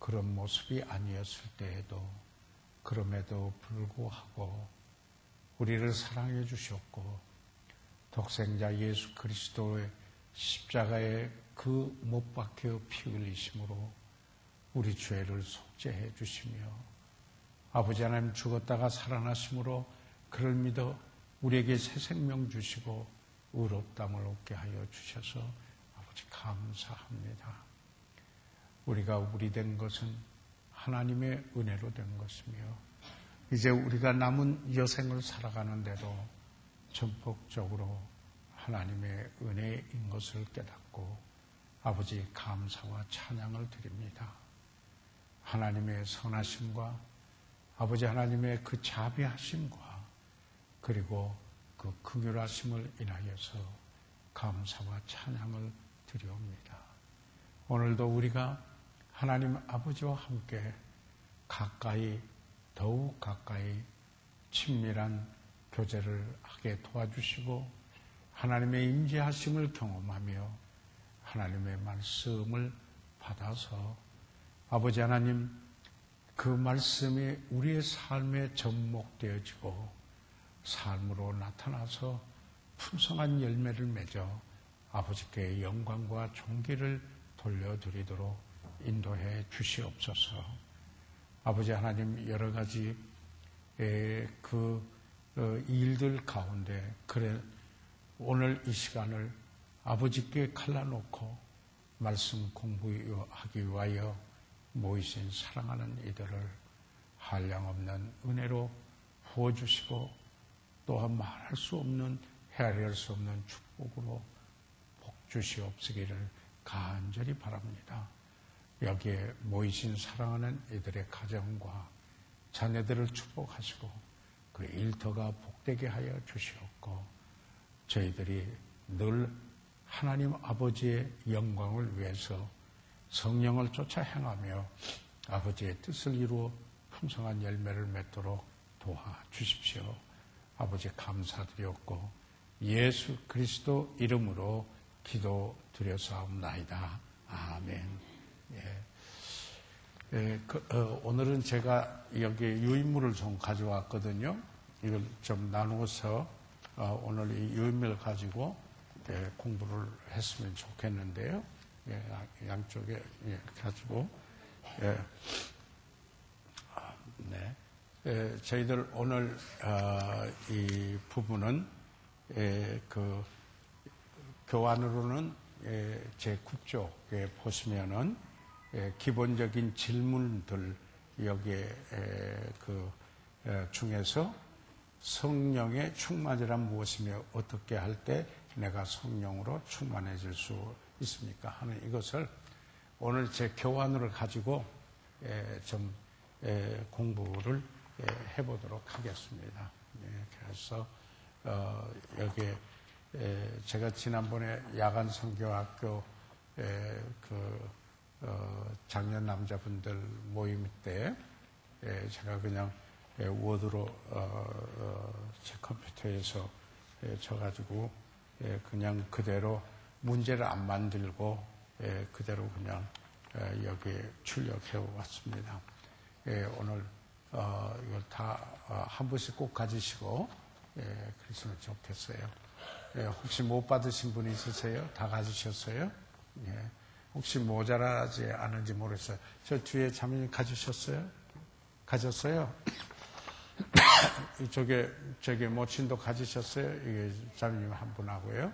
그런 모습이 아니었을 때에도 그럼에도 불구하고 우리를 사랑해 주셨고 독생자 예수 그리스도의 십자가에 그 못 박혀 피 흘리심으로 우리 죄를 속죄해 주시며 아버지 하나님 죽었다가 살아나심으로 그를 믿어 우리에게 새 생명 주시고 의롭다함을 얻게 하여 주셔서 아버지 감사합니다. 우리가 우리 된 것은 하나님의 은혜로 된 것이며 이제 우리가 남은 여생을 살아가는데도 전폭적으로 하나님의 은혜인 것을 깨닫고 아버지 감사와 찬양을 드립니다. 하나님의 선하심과 아버지 하나님의 그 자비하심과 그리고 그 긍휼하심을 인하여서 감사와 찬양을 드리옵니다. 오늘도 우리가 하나님 아버지와 함께 가까이 더욱 가까이 친밀한 교제를 하게 도와주시고 하나님의 임재하심을 경험하며 하나님의 말씀을 받아서 아버지 하나님 그 말씀이 우리의 삶에 접목되어지고 삶으로 나타나서 풍성한 열매를 맺어 아버지께 영광과 존귀를 돌려드리도록 인도해 주시옵소서. 아버지 하나님 여러 가지 그 일들 가운데 그래 오늘 이 시간을 아버지께 갈라놓고 말씀 공부하기 위하여 모이신 사랑하는 이들을 한량없는 은혜로 부어주시고 또한 말할 수 없는 헤아릴 수 없는 축복으로 복 주시옵시기를 간절히 바랍니다. 여기에 모이신 사랑하는 이들의 가정과 자녀들을 축복하시고 그 일터가 복되게 하여 주시옵고 저희들이 늘 하나님 아버지의 영광을 위해서 성령을 쫓아 행하며 아버지의 뜻을 이루어 풍성한 열매를 맺도록 도와주십시오. 아버지 감사드렸고 예수 그리스도 이름으로 기도드렸사옵나이다. 아멘. 오늘은 제가 여기 유인물을 좀 가져왔거든요. 이걸 좀 나누어서 오늘 이 유인물을 가지고 공부를 했으면 좋겠는데요. 양쪽에 가지고 저희들 오늘 이 부분은 그 교환으로는 제9쪽에 보시면은 기본적인 질문들 여기에 그 중에서 성령의 충만이란 무엇이며 어떻게 할 때 내가 성령으로 충만해질 수 있습니까? 하는 이것을 오늘 제 교환을 가지고 좀 공부를 해보도록 하겠습니다. 그래서 여기에 제가 지난번에 야간 선교학교 장년 남자분들 모임 때 제가 그냥 워드로 제 컴퓨터에서 쳐가지고 그냥 그대로 문제를 안 만들고 그대로 그냥 여기에 출력해 왔습니다. 오늘 이걸 다 한 번씩 꼭 가지시고 그랬으면 좋겠어요. 혹시 못 받으신 분 있으세요? 다 가지셨어요? 혹시 모자라지 않은지 모르겠어요. 저 뒤에 자매님 가지셨어요? 가졌어요? 이쪽에 저기 모친도 가지셨어요? 이게 자매님 한 분하고요.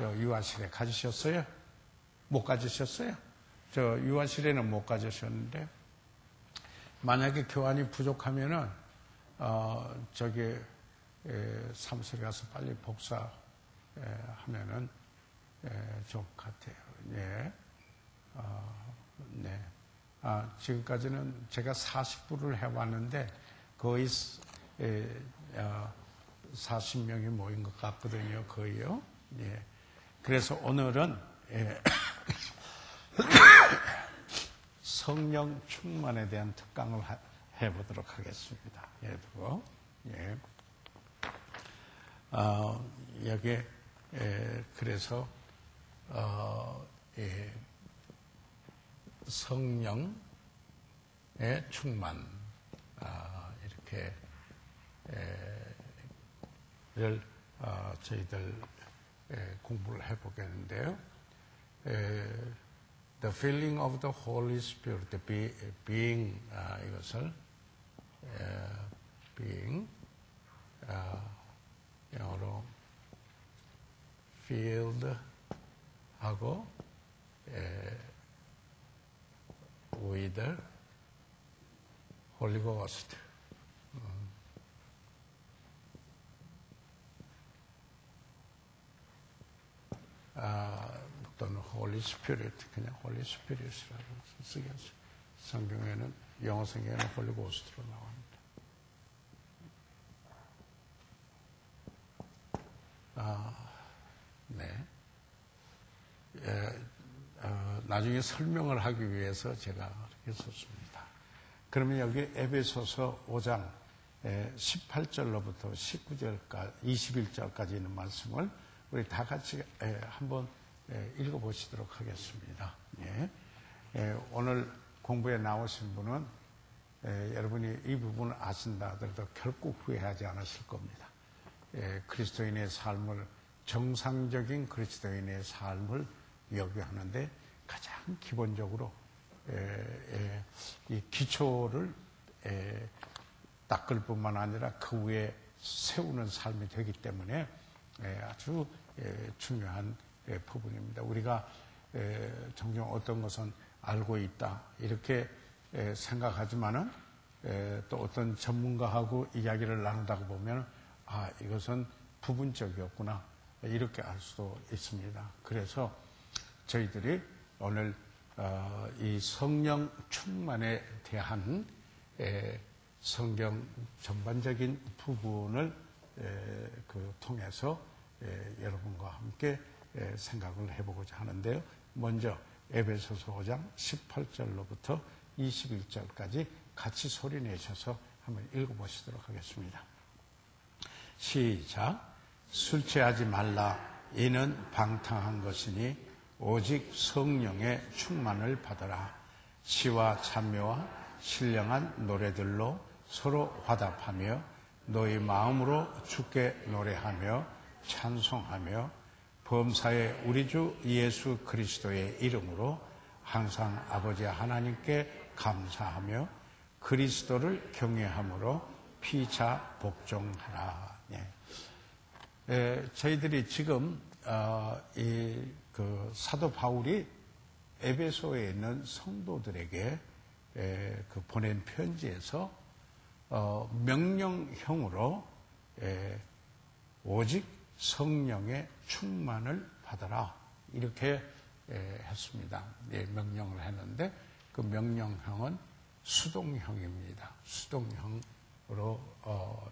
유아실에 가지셨어요? 못 가지셨어요? 저 유아실에는 못 가지셨는데 만약에 교환이 부족하면은 저기 사무실에 가서 빨리 복사하면은 좋을 것 같아요. 네. 지금까지는 제가 40부를 해왔는데 거의 40명이 모인 것 같거든요. 거의요. 그래서 오늘은 성령 충만에 대한 특강을 해보도록 하겠습니다. 여기에 그래서 성령 충만, 이렇게를 저희들 공부를 해보겠는데요. The feeling of the Holy Spirit being, 이것을 being, 영어로 filled 하고 with Holy Ghost. 또는 Holy Spirit, 그냥 Holy Spirit이라고 쓰겠어요. 성경에는, 영어 성경에는 Holy Ghost로 나옵니다. 네. 나중에 설명을 하기 위해서 제가 이렇게 썼습니다. 그러면 여기 에베소서 5장 18절로부터 19절까지, 21절까지 있는 말씀을 우리 다 같이 한번 읽어보시도록 하겠습니다. 오늘 공부에 나오신 분은 여러분이 이 부분을 아신다 하더라도 결코 후회하지 않으실 겁니다. 그리스도인의 삶을, 정상적인 그리스도인의 삶을 요구하는데 가장 기본적으로 이 기초를 닦을 뿐만 아니라 그 위에 세우는 삶이 되기 때문에 아주 중요한 부분입니다. 우리가 종종 어떤 것은 알고 있다 이렇게 생각하지만은 또 어떤 전문가하고 이야기를 나누다가 보면 이것은 부분적이었구나 이렇게 알 수도 있습니다. 그래서 저희들이 오늘 이 성령 충만에 대한 성경 전반적인 부분을 통해서 여러분과 함께 생각을 해보고자 하는데요. 먼저 에베소서 5장 18절로부터 21절까지 같이 소리내셔서 한번 읽어보시도록 하겠습니다. 시작. 술 취하지 말라. 이는 방탕한 것이니 오직 성령의 충만을 받으라. 시와 찬미와 신령한 노래들로 서로 화답하며 너희 마음으로 주께 노래하며 찬송하며 범사에 우리 주 예수 그리스도의 이름으로 항상 아버지 하나님께 감사하며 그리스도를 경외함으로 피차 복종하라. 저희들이 지금 사도 바울이 에베소에 있는 성도들에게 보낸 편지에서 명령형으로 오직 성령의 충만을 받아라 이렇게 했습니다. 명령을 했는데 그 명령형은 수동형입니다. 수동형으로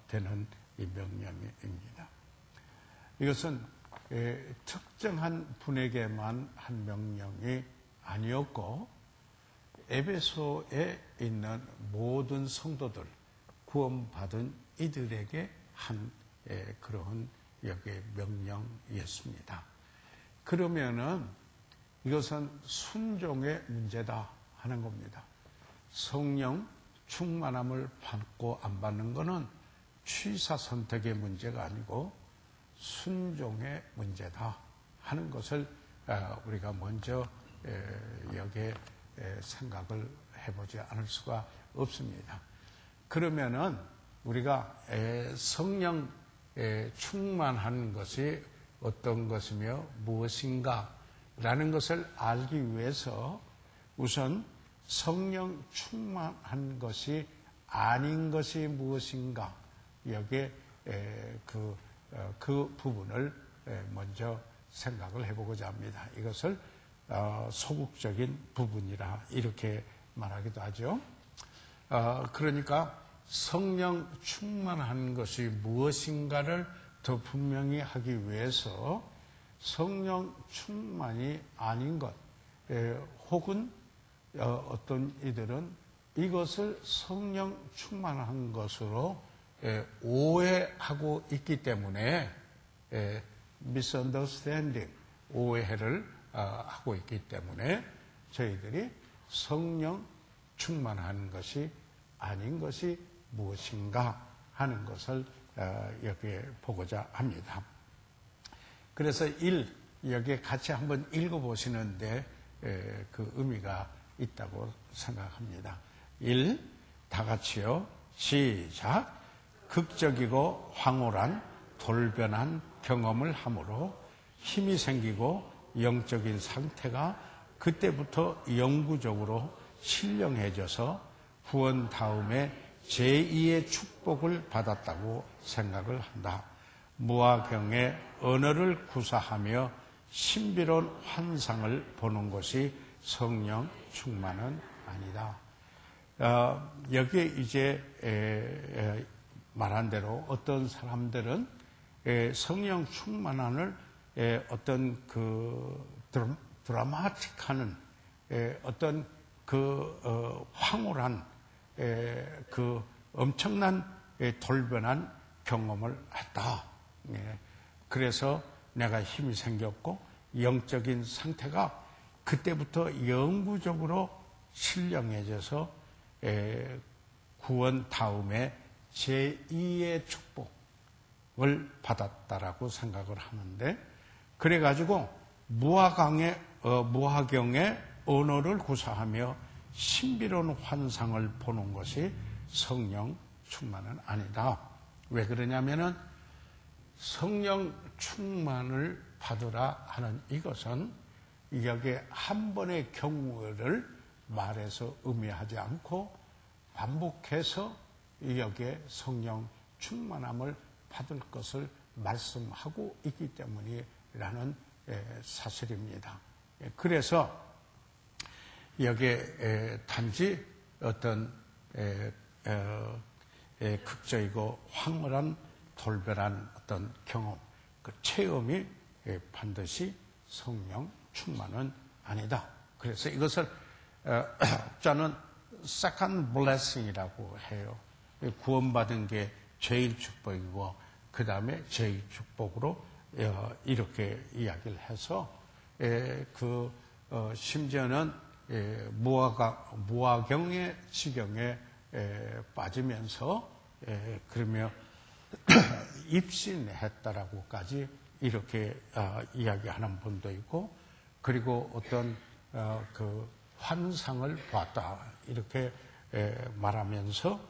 되는 이 명령입니다. 이것은 특정한 분에게만 한 명령이 아니었고 에베소에 있는 모든 성도들, 구원받은 이들에게 한 그런 여기에 명령이었습니다. 그러면은 이것은 순종의 문제다 하는 겁니다. 성령 충만함을 받고 안 받는 것은 취사 선택의 문제가 아니고 순종의 문제다 하는 것을 우리가 먼저 여기에 생각을 해보지 않을 수가 없습니다. 그러면은 우리가 성령 충만한 것이 어떤 것이며 무엇인가 라는 것을 알기 위해서 우선 성령 충만한 것이 아닌 것이 무엇인가 여기에 그 부분을 먼저 생각을 해보고자 합니다. 이것을 소극적인 부분이라 이렇게 말하기도 하죠. 그러니까 성령 충만한 것이 무엇인가를 더 분명히 하기 위해서 성령 충만이 아닌 것 혹은 어떤 이들은 이것을 성령 충만한 것으로 오해하고 있기 때문에 misunderstanding, 오해를 하고 있기 때문에 저희들이 성령 충만한 것이 아닌 것이 무엇인가 하는 것을 여기에 보고자 합니다. 그래서 여기에 같이 한번 읽어보시는데 그 의미가 있다고 생각합니다. 다 같이요. 시작. 극적이고 황홀한 돌변한 경험을 함으로 힘이 생기고 영적인 상태가 그때부터 영구적으로 신령해져서 구원 다음에 제2의 축복을 받았다고 생각을 한다. 무화경의 언어를 구사하며 신비로운 환상을 보는 것이 성령 충만은 아니다. 여기에 이제 말한 대로 어떤 사람들은 성령 충만함을 어떤 그 드라마틱한 어떤 그 황홀한 그 엄청난 돌변한 경험을 했다. 그래서 내가 힘이 생겼고 영적인 상태가 그때부터 영구적으로 신령해져서 구원 다음에 제2의 축복을 받았다라고 생각을 하는데, 그래가지고 무화경의 언어를 구사하며 신비로운 환상을 보는 것이 성령 충만은 아니다. 왜 그러냐면은 성령 충만을 받으라 하는 이것은 여기에 한 번의 경우를 말해서 의미하지 않고 반복해서 여기에 성령 충만함을 받을 것을 말씀하고 있기 때문이라는 사실입니다. 그래서 여기에 단지 어떤 극적이고 황홀한 돌변한 어떤 경험, 그 체험이 반드시 성령 충만은 아니다. 그래서 이것을 저는 second blessing이라고 해요. 구원받은 게 제일 축복이고 그 다음에 제일 축복으로 이렇게 이야기를 해서 심지어는 무화경의 지경에 빠지면서 그러며 입신했다라고까지 이렇게 이야기하는 분도 있고, 그리고 어떤 그 환상을 봤다 이렇게 말하면서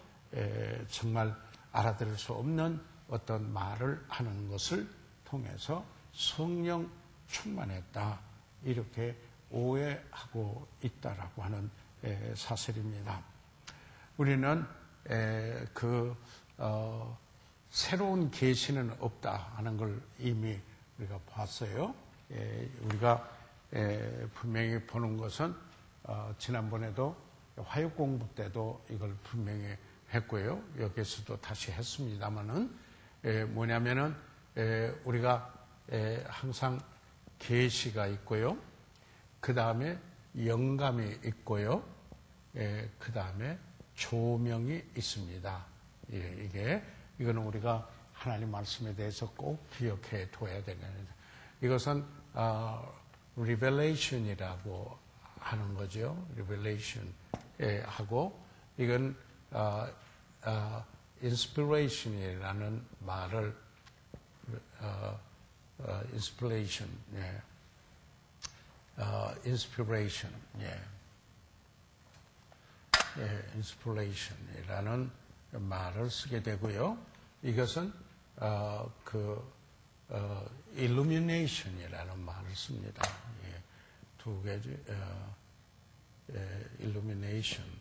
정말 알아들을 수 없는 어떤 말을 하는 것을 통해서 성령 충만했다 이렇게 오해하고 있다라고 하는 사실입니다. 우리는 새로운 계시는 없다 하는 걸 이미 우리가 봤어요. 우리가 분명히 보는 것은 지난번에도 화육 공부 때도 이걸 분명히 했고요. 여기에서도 다시 했습니다만은 뭐냐면은 우리가 항상 계시가 있고요. 그 다음에 영감이 있고요. 그 다음에 조명이 있습니다. 이거는 우리가 하나님 말씀에 대해서 꼭 기억해 둬야 되는, 이것은 revelation이라고 하는 거죠. revelation 하고, 이건 inspiration이라는 말을 inspiration, inspiration, inspiration이라는 말을 쓰게 되고요. 이것은 illumination이라는 말을 씁니다. 두 개지, illumination.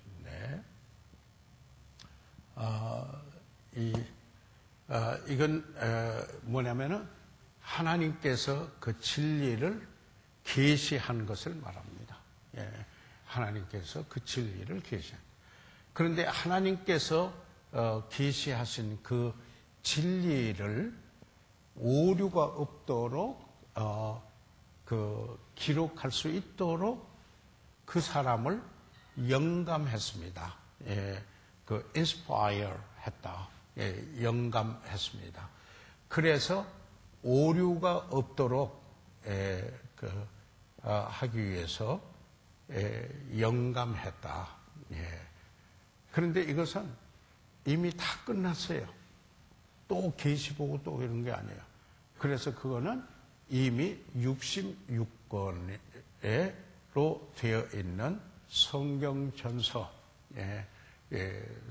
이건 뭐냐면은 하나님께서 그 진리를 계시한 것을 말합니다. 하나님께서 그 진리를 계시한. 그런데 하나님께서 계시하신 그 진리를 오류가 없도록 기록할 수 있도록 그 사람을 영감했습니다. inspire 했다. 영감했습니다. 그래서 오류가 없도록 하기 위해서 영감했다. 그런데 이것은 이미 다 끝났어요. 또 계시 보고 또 이런 게 아니에요. 그래서 그거는 이미 66권으로 되어 있는 성경 전서에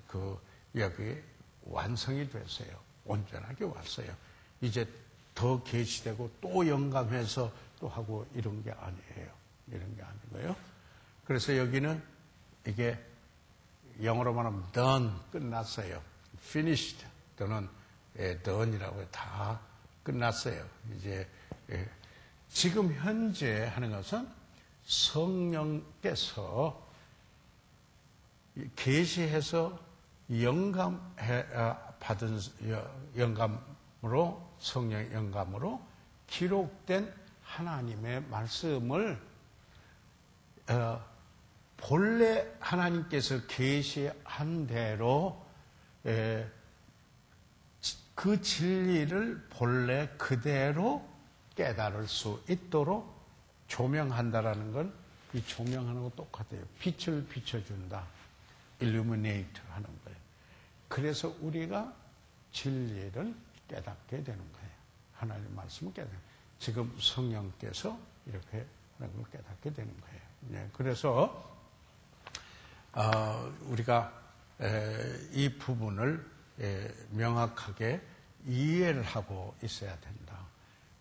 그 여기 완성이 됐어요. 온전하게 왔어요. 이제 더 계시되고 또 영감해서 또 하고 이런 게 아니에요. 이런 게 아니고요. 그래서 여기는 이게 영어로 말하면 done, 끝났어요. finished 또는 done이라고 다 끝났어요. 이제 지금 현재 하는 것은 성령께서 계시해서 받은 영감으로, 성령 영감으로 기록된 하나님의 말씀을 본래 하나님께서 계시한 대로 그 진리를 본래 그대로 깨달을 수 있도록 조명한다라는 건 이 조명하는 거 똑같아요. 빛을 비춰준다. illuminate 하는 거예요. 그래서 우리가 진리를 깨닫게 되는 거예요. 하나님 말씀을 깨닫게. 지금 성령께서 이렇게 하는 걸 깨닫게 되는 거예요. 네, 그래서 우리가 이 부분을 명확하게 이해를 하고 있어야 된다.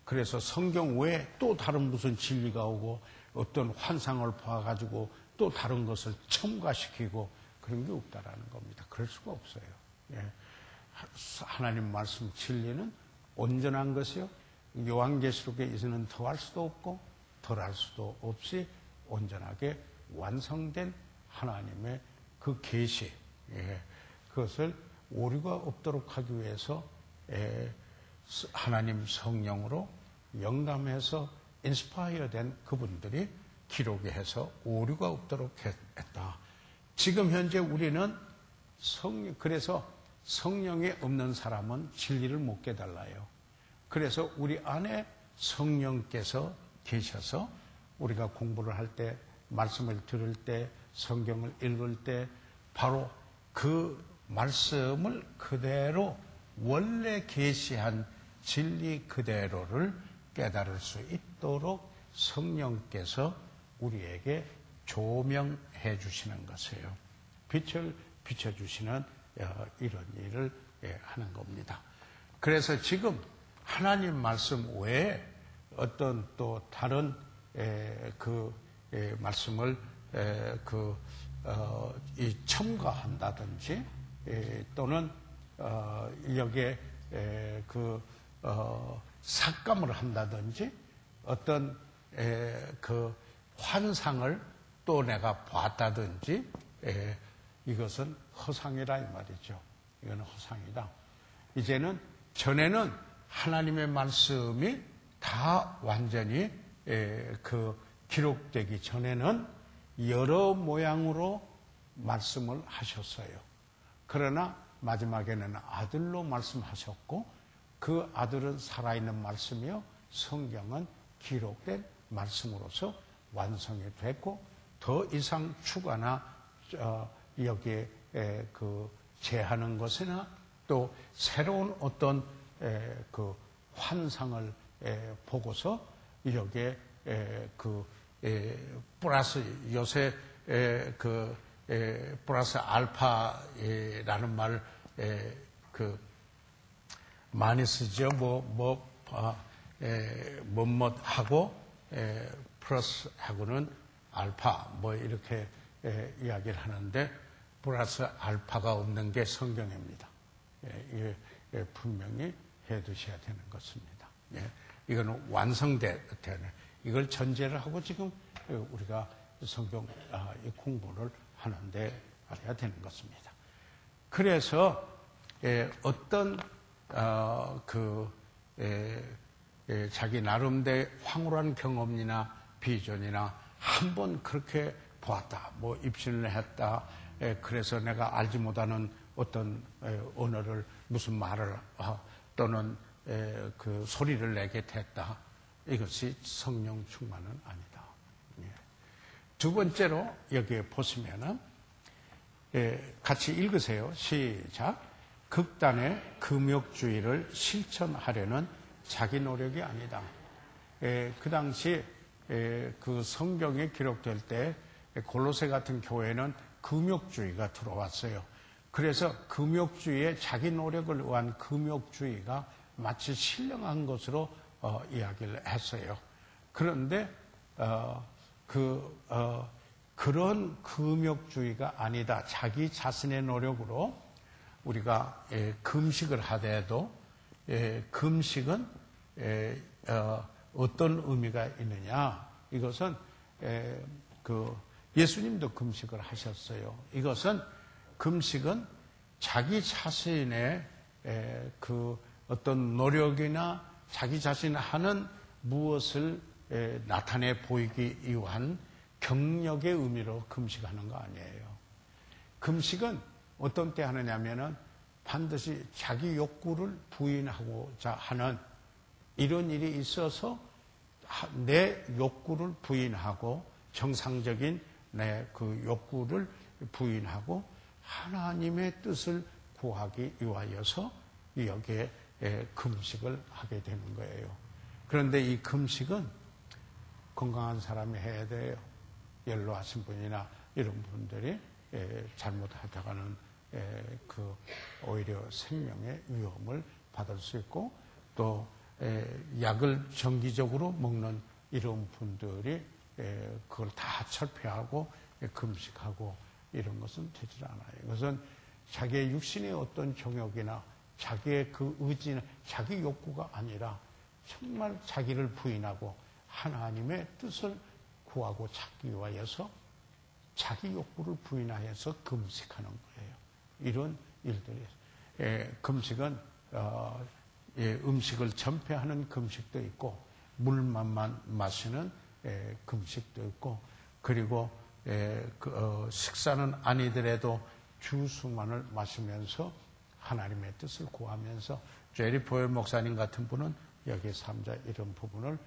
그래서 성경 외에 또 다른 무슨 진리가 오고 어떤 환상을 봐가지고 또 다른 것을 첨가시키고 그런 게 없다라는 겁니다. 그럴 수가 없어요. 하나님 말씀 진리는 온전한 것이요. 요한계시록에 있는 더할 수도 없고 덜할 수도 없이 온전하게 완성된 하나님의 그 계시, 그것을 오류가 없도록 하기 위해서 하나님 성령으로 영감해서 인스파이어 된 그분들이 기록해서 오류가 없도록 했다. 지금 현재 우리는 그래서 성령이 없는 사람은 진리를 못 깨달아요. 그래서 우리 안에 성령께서 계셔서 우리가 공부를 할 때, 말씀을 들을 때, 성경을 읽을 때 바로 그 말씀을 그대로 원래 계시한 진리 그대로를 깨달을 수 있도록 성령께서 우리에게 조명해 주시는 것이에요. 빛을 비춰주시는 이런 일을 하는 겁니다. 그래서 지금 하나님 말씀 외에 어떤 또 다른 그 말씀을 첨가한다든지 또는 여기에 삭감을 한다든지 어떤 그 환상을 또 내가 봤다든지 이것은 허상이라 이 말이죠. 이거는 허상이다. 이제는 전에는 하나님의 말씀이 다 완전히 기록되기 전에는 여러 모양으로 말씀을 하셨어요. 그러나 마지막에는 아들로 말씀하셨고 그 아들은 살아있는 말씀이요. 성경은 기록된 말씀으로서 완성이 됐고 더 이상 추가나 여기에 제하는 것이나 또 새로운 어떤 그 환상을 보고서 여기에 플러스 요새 플러스 알파라는 말 많이 쓰죠. 하고 플러스 하고는 알파 이렇게 이야기를 하는데 플러스 알파가 없는 게 성경입니다. 분명히 해두셔야 되는 것입니다. 이거는 완성되는 이걸 전제를 하고 지금 우리가 성경 공부를 하는데 알아야 되는 것입니다. 그래서 어떤 자기 나름대로 황홀한 경험이나 비전이나 한번 그렇게 보았다, 입신을 했다. 그래서 내가 알지 못하는 어떤 언어를 무슨 말을 또는 그 소리를 내게 됐다. 이것이 성령 충만은 아니다. 두 번째로 여기에 보시면은 같이 읽으세요. 시작. 극단의 금욕주의를 실천하려는 자기 노력이 아니다. 그 당시 그 성경에 기록될 때 골로새 같은 교회는 금욕주의가 들어왔어요. 그래서 금욕주의에 자기 노력을 위한 금욕주의가 마치 신령한 것으로 이야기를 했어요. 그런데 그런 금욕주의가 아니다. 자기 자신의 노력으로 우리가 금식을 하더라도 금식은 어떤 의미가 있느냐? 이것은 예수님도 금식을 하셨어요. 이것은 금식은 자기 자신의 어떤 노력이나 자기 자신이 하는 무엇을 나타내 보이기 위한 경력의 의미로 금식하는 거 아니에요. 금식은 어떤 때 하느냐면은 반드시 자기 욕구를 부인하고자 하는 이런 일이 있어서 내 욕구를 부인하고 정상적인 내 그 욕구를 부인하고 하나님의 뜻을 구하기 위하여서 여기에 금식을 하게 되는 거예요. 그런데 이 금식은 건강한 사람이 해야 돼요. 연로하신 분이나 이런 분들이 잘못하다가는 오히려 생명의 위험을 받을 수 있고 또 약을 정기적으로 먹는 이런 분들이 그걸 다 철폐하고 금식하고 이런 것은 되질 않아요. 이것은 자기의 육신의 어떤 정욕이나 자기의 그 의지나 자기 욕구가 아니라 정말 자기를 부인하고 하나님의 뜻을 구하고 찾기 위하여서 자기 욕구를 부인하여서 금식하는 거예요. 이런 일들이 금식은 음식을 전폐하는 금식도 있고 물만 마시는 금식도 있고 그리고 식사는 아니더라도 주스만을 마시면서 하나님의 뜻을 구하면서 제리 보엘 목사님 같은 분은 여기 3자 이런 부분을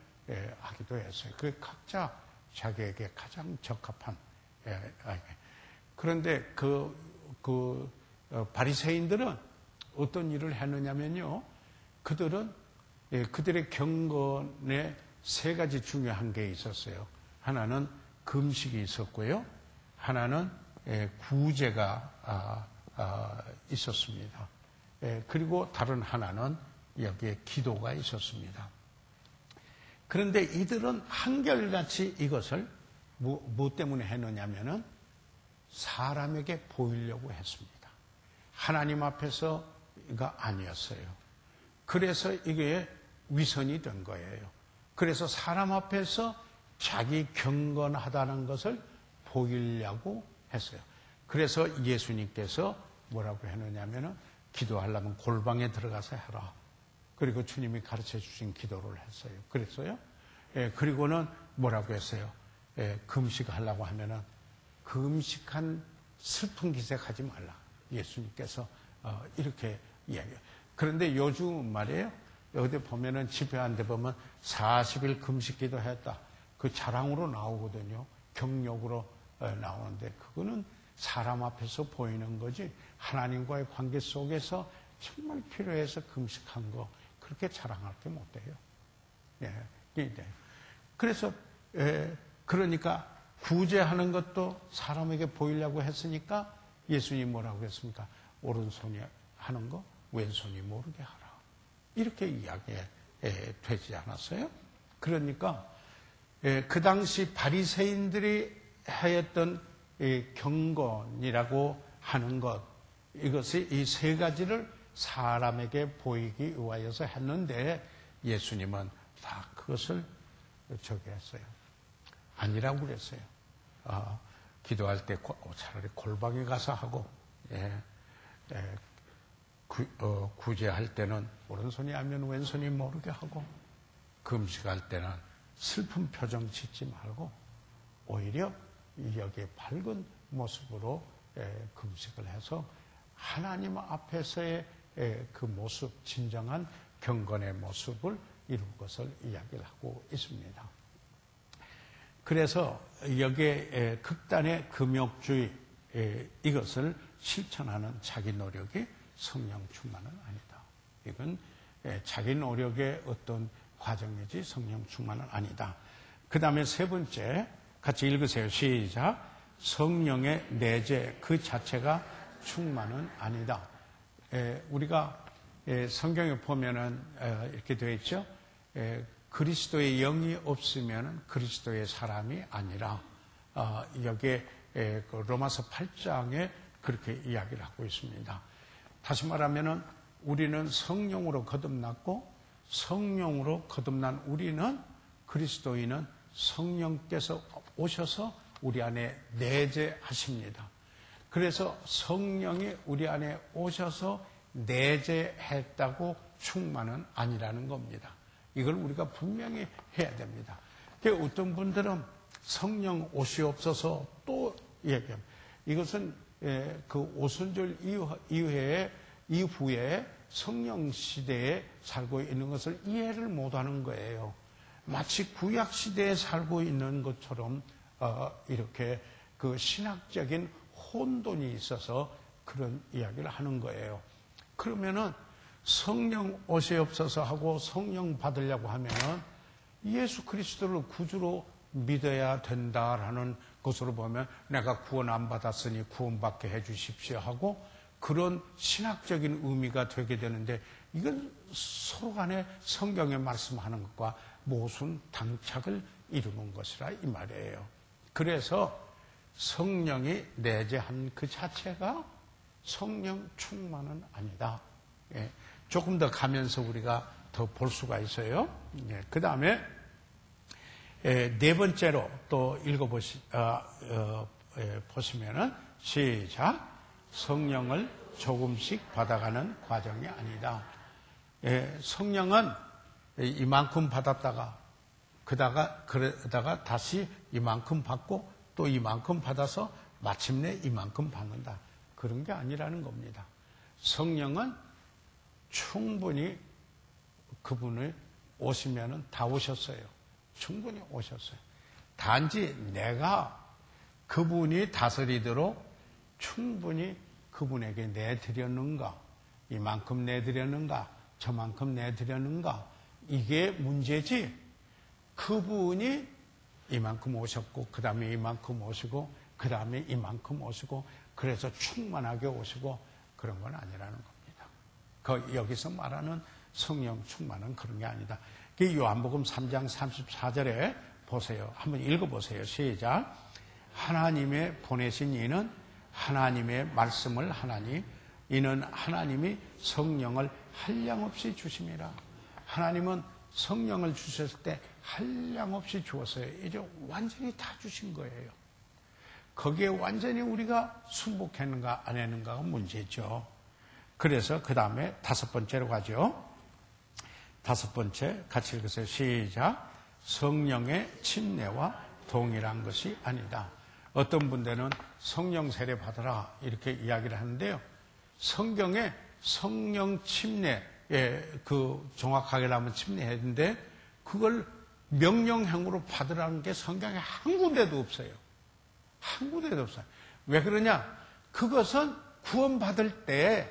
하기도 했어요. 그게 각자 자기에게 가장 적합한 그런데 바리새인들은 어떤 일을 했느냐면요. 그들은 그들의 경건에 세 가지 중요한 게 있었어요. 하나는 금식이 있었고요. 하나는 구제가 있었습니다. 그리고 다른 하나는 여기에 기도가 있었습니다. 그런데 이들은 한결같이 이것을 뭐 때문에 했느냐면은 사람에게 보이려고 했습니다. 하나님 앞에서가 아니었어요. 그래서 이게 위선이 된 거예요. 그래서 사람 앞에서 자기 경건하다는 것을 보이려고 했어요. 그래서 예수님께서 뭐라고 했느냐면은 기도하려면 골방에 들어가서 해라. 그리고 주님이 가르쳐 주신 기도를 했어요. 그랬어요. 그리고는 뭐라고 했어요? 금식하려고 하면은 금식한 슬픈 기색하지 말라. 예수님께서 이렇게 이야기해요. 그런데 요즘 말이에요. 여기 보면은 집회한 데 보면 40일 금식 기도했다. 그 자랑으로 나오거든요. 경력으로 나오는데 그거는 사람 앞에서 보이는 거지 하나님과의 관계 속에서 정말 필요해서 금식한 거 그렇게 자랑할 게 못 돼요. 그래서 그러니까 구제하는 것도 사람에게 보이려고 했으니까 예수님 뭐라고 했습니까? 오른손이 하는 거 왼손이 모르게 하라. 이렇게 이야기 되지 않았어요? 그러니까 그 당시 바리새인들이 하였던 경건이라고 하는 것 이것이 이 세 가지를 사람에게 보이기 위하여서 했는데 예수님은 다 그것을 저기 했어요. 아니라고 그랬어요. 기도할 때 차라리 골방에 가서 하고 구제할 때는 오른손이 알면 왼손이 모르게 하고 금식할 때는 슬픈 표정 짓지 말고 오히려 여기에 밝은 모습으로 금식을 해서 하나님 앞에서의 그 모습, 진정한 경건의 모습을 이룰 것을 이야기를 하고 있습니다. 그래서 여기에 극단의 금욕주의, 이것을 실천하는 자기 노력이 성령 충만은 아니다. 이건 자기 노력의 어떤 과정이지 성령 충만은 아니다. 그 다음에 세 번째 같이 읽으세요. 시작. 성령의 내재 그 자체가 충만은 아니다. 우리가 성경에 보면은 이렇게 되어 있죠. 그리스도의 영이 없으면 그리스도의 사람이 아니라 여기에 그 로마서 8장에 그렇게 이야기를 하고 있습니다. 다시 말하면은 우리는 성령으로 거듭났고 성령으로 거듭난 우리는 그리스도인은 성령께서 오셔서 우리 안에 내재하십니다. 그래서 성령이 우리 안에 오셔서 내재했다고 충만은 아니라는 겁니다. 이걸 우리가 분명히 해야 됩니다. 어떤 분들은 성령 오시옵소서 또 얘기합니다. 이것은 그 오순절 이후에 성령 시대에 살고 있는 것을 이해를 못하는 거예요. 마치 구약 시대에 살고 있는 것처럼 이렇게 그 신학적인 혼돈이 있어서 그런 이야기를 하는 거예요. 그러면은 성령 오시옵소서 하고 성령 받으려고 하면은 예수 그리스도를 구주로 믿어야 된다라는 것으로 보면 내가 구원 안 받았으니 구원받게 해주십시오 하고 그런 신학적인 의미가 되게 되는데 이건 서로 간에 성경에 말씀하는 것과 모순 당착을 이루는 것이라 이 말이에요. 그래서 성령이 내재한 그 자체가 성령 충만은 아니다. 조금 더 가면서 우리가 더 볼 수가 있어요. 그 다음에 네 번째로 또 보시면은 시작. 성령을 조금씩 받아가는 과정이 아니다. 성령은 이만큼 받았다가 그러다가 다시 이만큼 받고 또 이만큼 받아서 마침내 이만큼 받는다. 그런 게 아니라는 겁니다. 성령은 충분히 그분을 오시면은 다 오셨어요. 충분히 오셨어요. 단지 내가 그분이 다스리도록 충분히 그분에게 내드렸는가, 이만큼 내드렸는가, 저만큼 내드렸는가, 이게 문제지. 그분이 이만큼 오셨고, 그 다음에 이만큼 오시고, 그 다음에 이만큼 오시고, 그래서 충만하게 오시고, 그런 건 아니라는 겁니다. 여기서 말하는 성령 충만은 그런 게 아니다. 요한복음 3장 34절에 보세요. 한번 읽어보세요. 시작. 하나님의 보내신 이는 하나님의 말씀을 하나니 이는 하나님이 성령을 한량없이 주심이라. 하나님은 성령을 주셨을 때 한량없이 주었어요. 이제 완전히 다 주신 거예요. 거기에 완전히 우리가 순복했는가 안 했는가가 문제죠. 그래서 그 다음에 다섯 번째로 가죠. 다섯 번째 같이 읽으세요. 시작. 성령의 침례와 동일한 것이 아니다. 어떤 분들은 성령 세례 받으라 이렇게 이야기를 하는데요. 성경에 성령 침례, 정확하게 하면 침례했는데 그걸 명령형으로 받으라는 게 성경에 한 군데도 없어요. 한 군데도 없어요. 왜 그러냐? 그것은 구원받을 때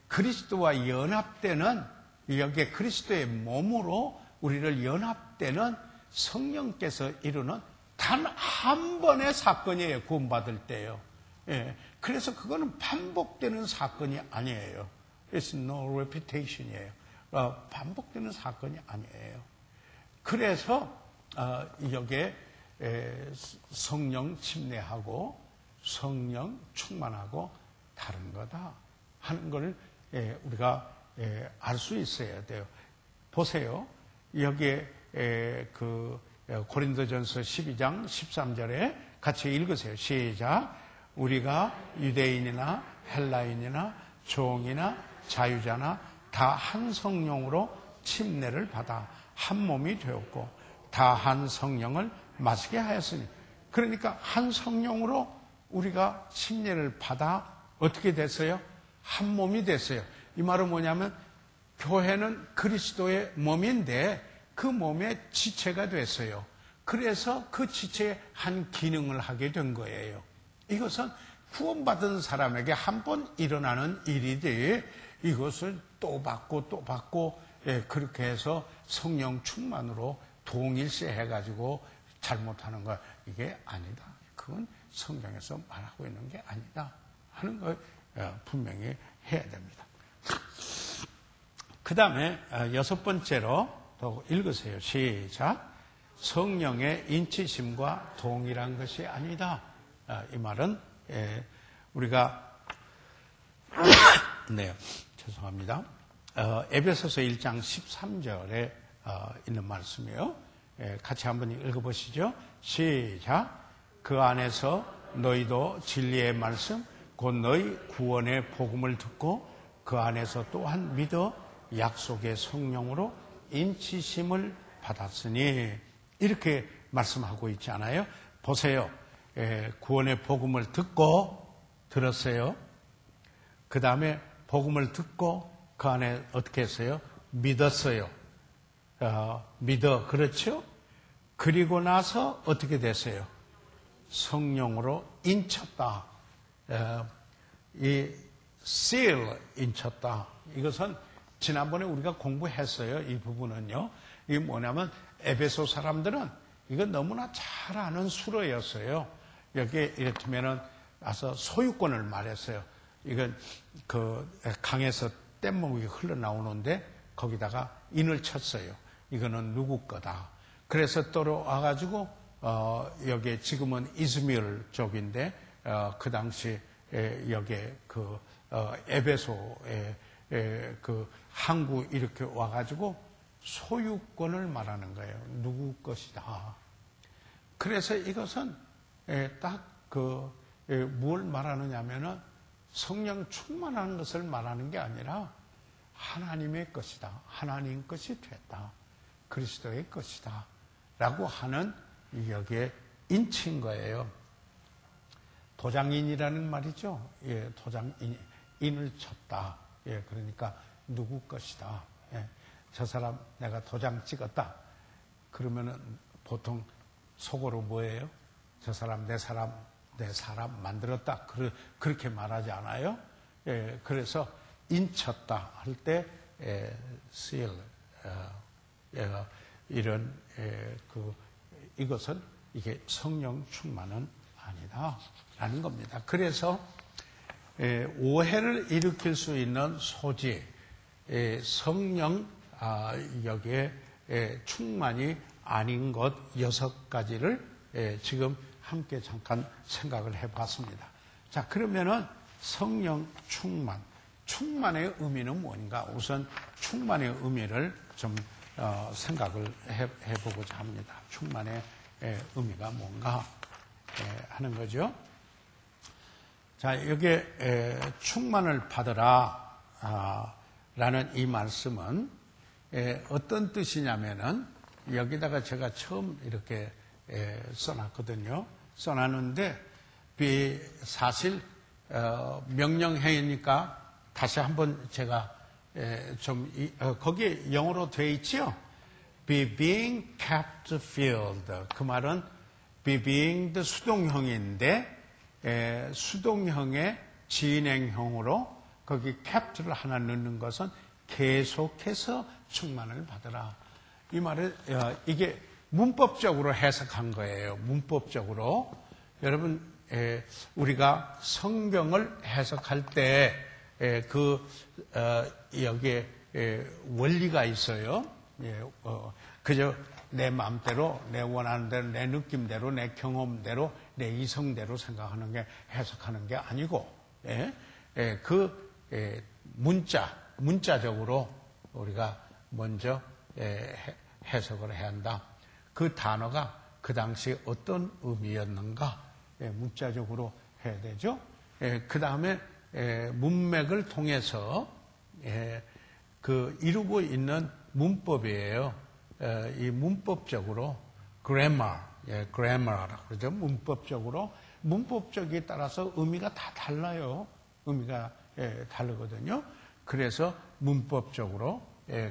그리스도와 연합되는 여기에 그리스도의 몸으로 우리를 연합되는 성령께서 이루는 단 한 번의 사건이에요. 구원받을 때요. 그래서 그거는 반복되는 사건이 아니에요. It's no repetition이에요. 반복되는 사건이 아니에요. 그래서 여기에 성령 침례하고 성령 충만하고 다른 거다 하는 걸 우리가 알 수 있어야 돼요. 보세요. 여기에 고린도전서 12장 13절에 같이 읽으세요. 시작. 우리가 유대인이나 헬라인이나 종이나 자유자나 다 한 성령으로 침례를 받아 한 몸이 되었고 다 한 성령을 마시게 하였으니. 그러니까 한 성령으로 우리가 침례를 받아 어떻게 됐어요? 한 몸이 됐어요. 이 말은 뭐냐면 교회는 그리스도의 몸인데 그 몸의 지체가 됐어요. 그래서 그 지체의 한 기능을 하게 된 거예요. 이것은 구원받은 사람에게 한 번 일어나는 일이지 이것을 또 받고 또 받고 그렇게 해서 성령 충만으로 동일시 해가지고 잘못하는 거 이게 아니다. 그건 성경에서 말하고 있는 게 아니다 하는 걸 분명히 해야 됩니다. 그 다음에 6번째로 또 읽으세요. 시작. 성령의 인치심과 동일한 것이 아니다. 이 말은 우리가 네, 죄송합니다. 에베소서 1장 13절에 있는 말씀이에요. 같이 한번 읽어보시죠. 시작. 그 안에서 너희도 진리의 말씀 곧 너희 구원의 복음을 듣고 그 안에서 또한 믿어 약속의 성령으로 인치심을 받았으니 이렇게 말씀하고 있지 않아요? 보세요. 구원의 복음을 듣고 들었어요. 그 다음에 복음을 듣고 그 안에 어떻게 했어요? 믿었어요. 믿어, 그렇죠? 그리고 나서 어떻게 됐어요? 성령으로 인쳤다. 이 seal 인쳤다. 이것은 지난번에 우리가 공부했어요. 이 부분은요. 이게 뭐냐면 에베소 사람들은 이건 너무나 잘 아는 수로였어요. 여기에 이를테면은 와서 소유권을 말했어요. 이건 그 강에서 뗏목이 흘러나오는데 거기다가 인을 쳤어요. 이거는 누구 거다. 그래서 떨어와가지고 여기 지금은 이즈미르 쪽인데 그 당시 여기에 그 에베소에 그 항구 이렇게 와가지고 소유권을 말하는 거예요. 누구 것이다. 그래서 이것은 딱 뭘 말하느냐면은 성령 충만한 것을 말하는 게 아니라 하나님의 것이다. 하나님 것이 됐다. 그리스도의 것이다. 라고 하는 여기에 인친 거예요. 도장인이라는 말이죠. 예, 도장인을 쳤다. 예, 그러니까 누구 것이다. 예, 저 사람 내가 도장 찍었다. 그러면은 보통 속어로 뭐예요? 저 사람 내 사람 만들었다. 그렇게 말하지 않아요? 예, 그래서 인쳤다 할 때 seal 이런 이것은 이게 성령 충만은 아니다라는 겁니다. 그래서 오해를 일으킬 수 있는 소지 성령 여기에 충만이 아닌 것 6가지를 지금 함께 잠깐 생각을 해봤습니다. 자, 그러면은 성령 충만의 의미는 뭔가? 우선 충만의 의미를 좀 생각을 해보고자 합니다. 충만의 의미가 뭔가 하는 거죠. 자, 여기에 충만을 받으라 라는 이 말씀은 어떤 뜻이냐면은 여기다가 제가 처음 이렇게 써놨거든요. 써놨는데 사실 명령해니까 다시 한번 제가 좀 거기에 영어로 돼 있죠. Be being kept filled. 그 말은 be being the 수동형인데 수동형의 진행형으로 거기 capt를 하나 넣는 것은 계속해서 충만을 받으라. 이 말을 이게 문법적으로 해석한 거예요. 문법적으로. 여러분 우리가 성경을 해석할 때 여기에 원리가 있어요. 그저 내 마음대로, 내 원하는 대로, 내 느낌대로, 내 경험대로, 내 이성대로 생각하는 게 해석하는 게 아니고 문자적으로 우리가 먼저 해석을 해야 한다. 그 단어가 그 당시 어떤 의미였는가 문자적으로 해야 되죠. 그 다음에 문맥을 통해서 이루고 있는 문법이에요. 이 문법적으로 grammar라고 그러죠. 문법적에 따라서 의미가 다 달라요. 의미가 다르거든요. 그래서 문법적으로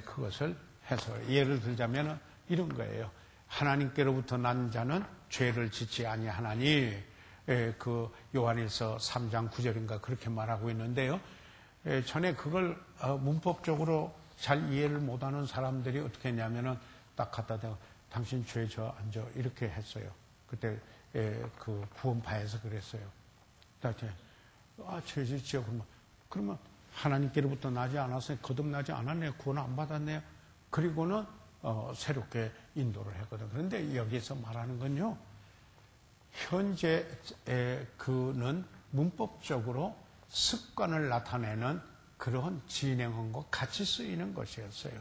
그것을 해서 예를 들자면 이런 거예요. 하나님께로부터 난 자는 죄를 짓지 아니하나니 그 요한일서 3장 9절인가 그렇게 말하고 있는데요. 전에 그걸 문법적으로 잘 이해를 못하는 사람들이 어떻게 했냐면은 딱 갖다 대고 당신 죄 저 앉아 이렇게 했어요. 그때 그 구원파에서 그랬어요. 죄 지어 그러면 하나님께로부터 나지 않았어요. 거듭나지 않았네요. 구원 안 받았네요. 그리고는 새롭게 인도를 했거든. 그런데 여기서 말하는 건요. 현재 그는 문법적으로 습관을 나타내는 그런 진행어과 같이 쓰이는 것이었어요.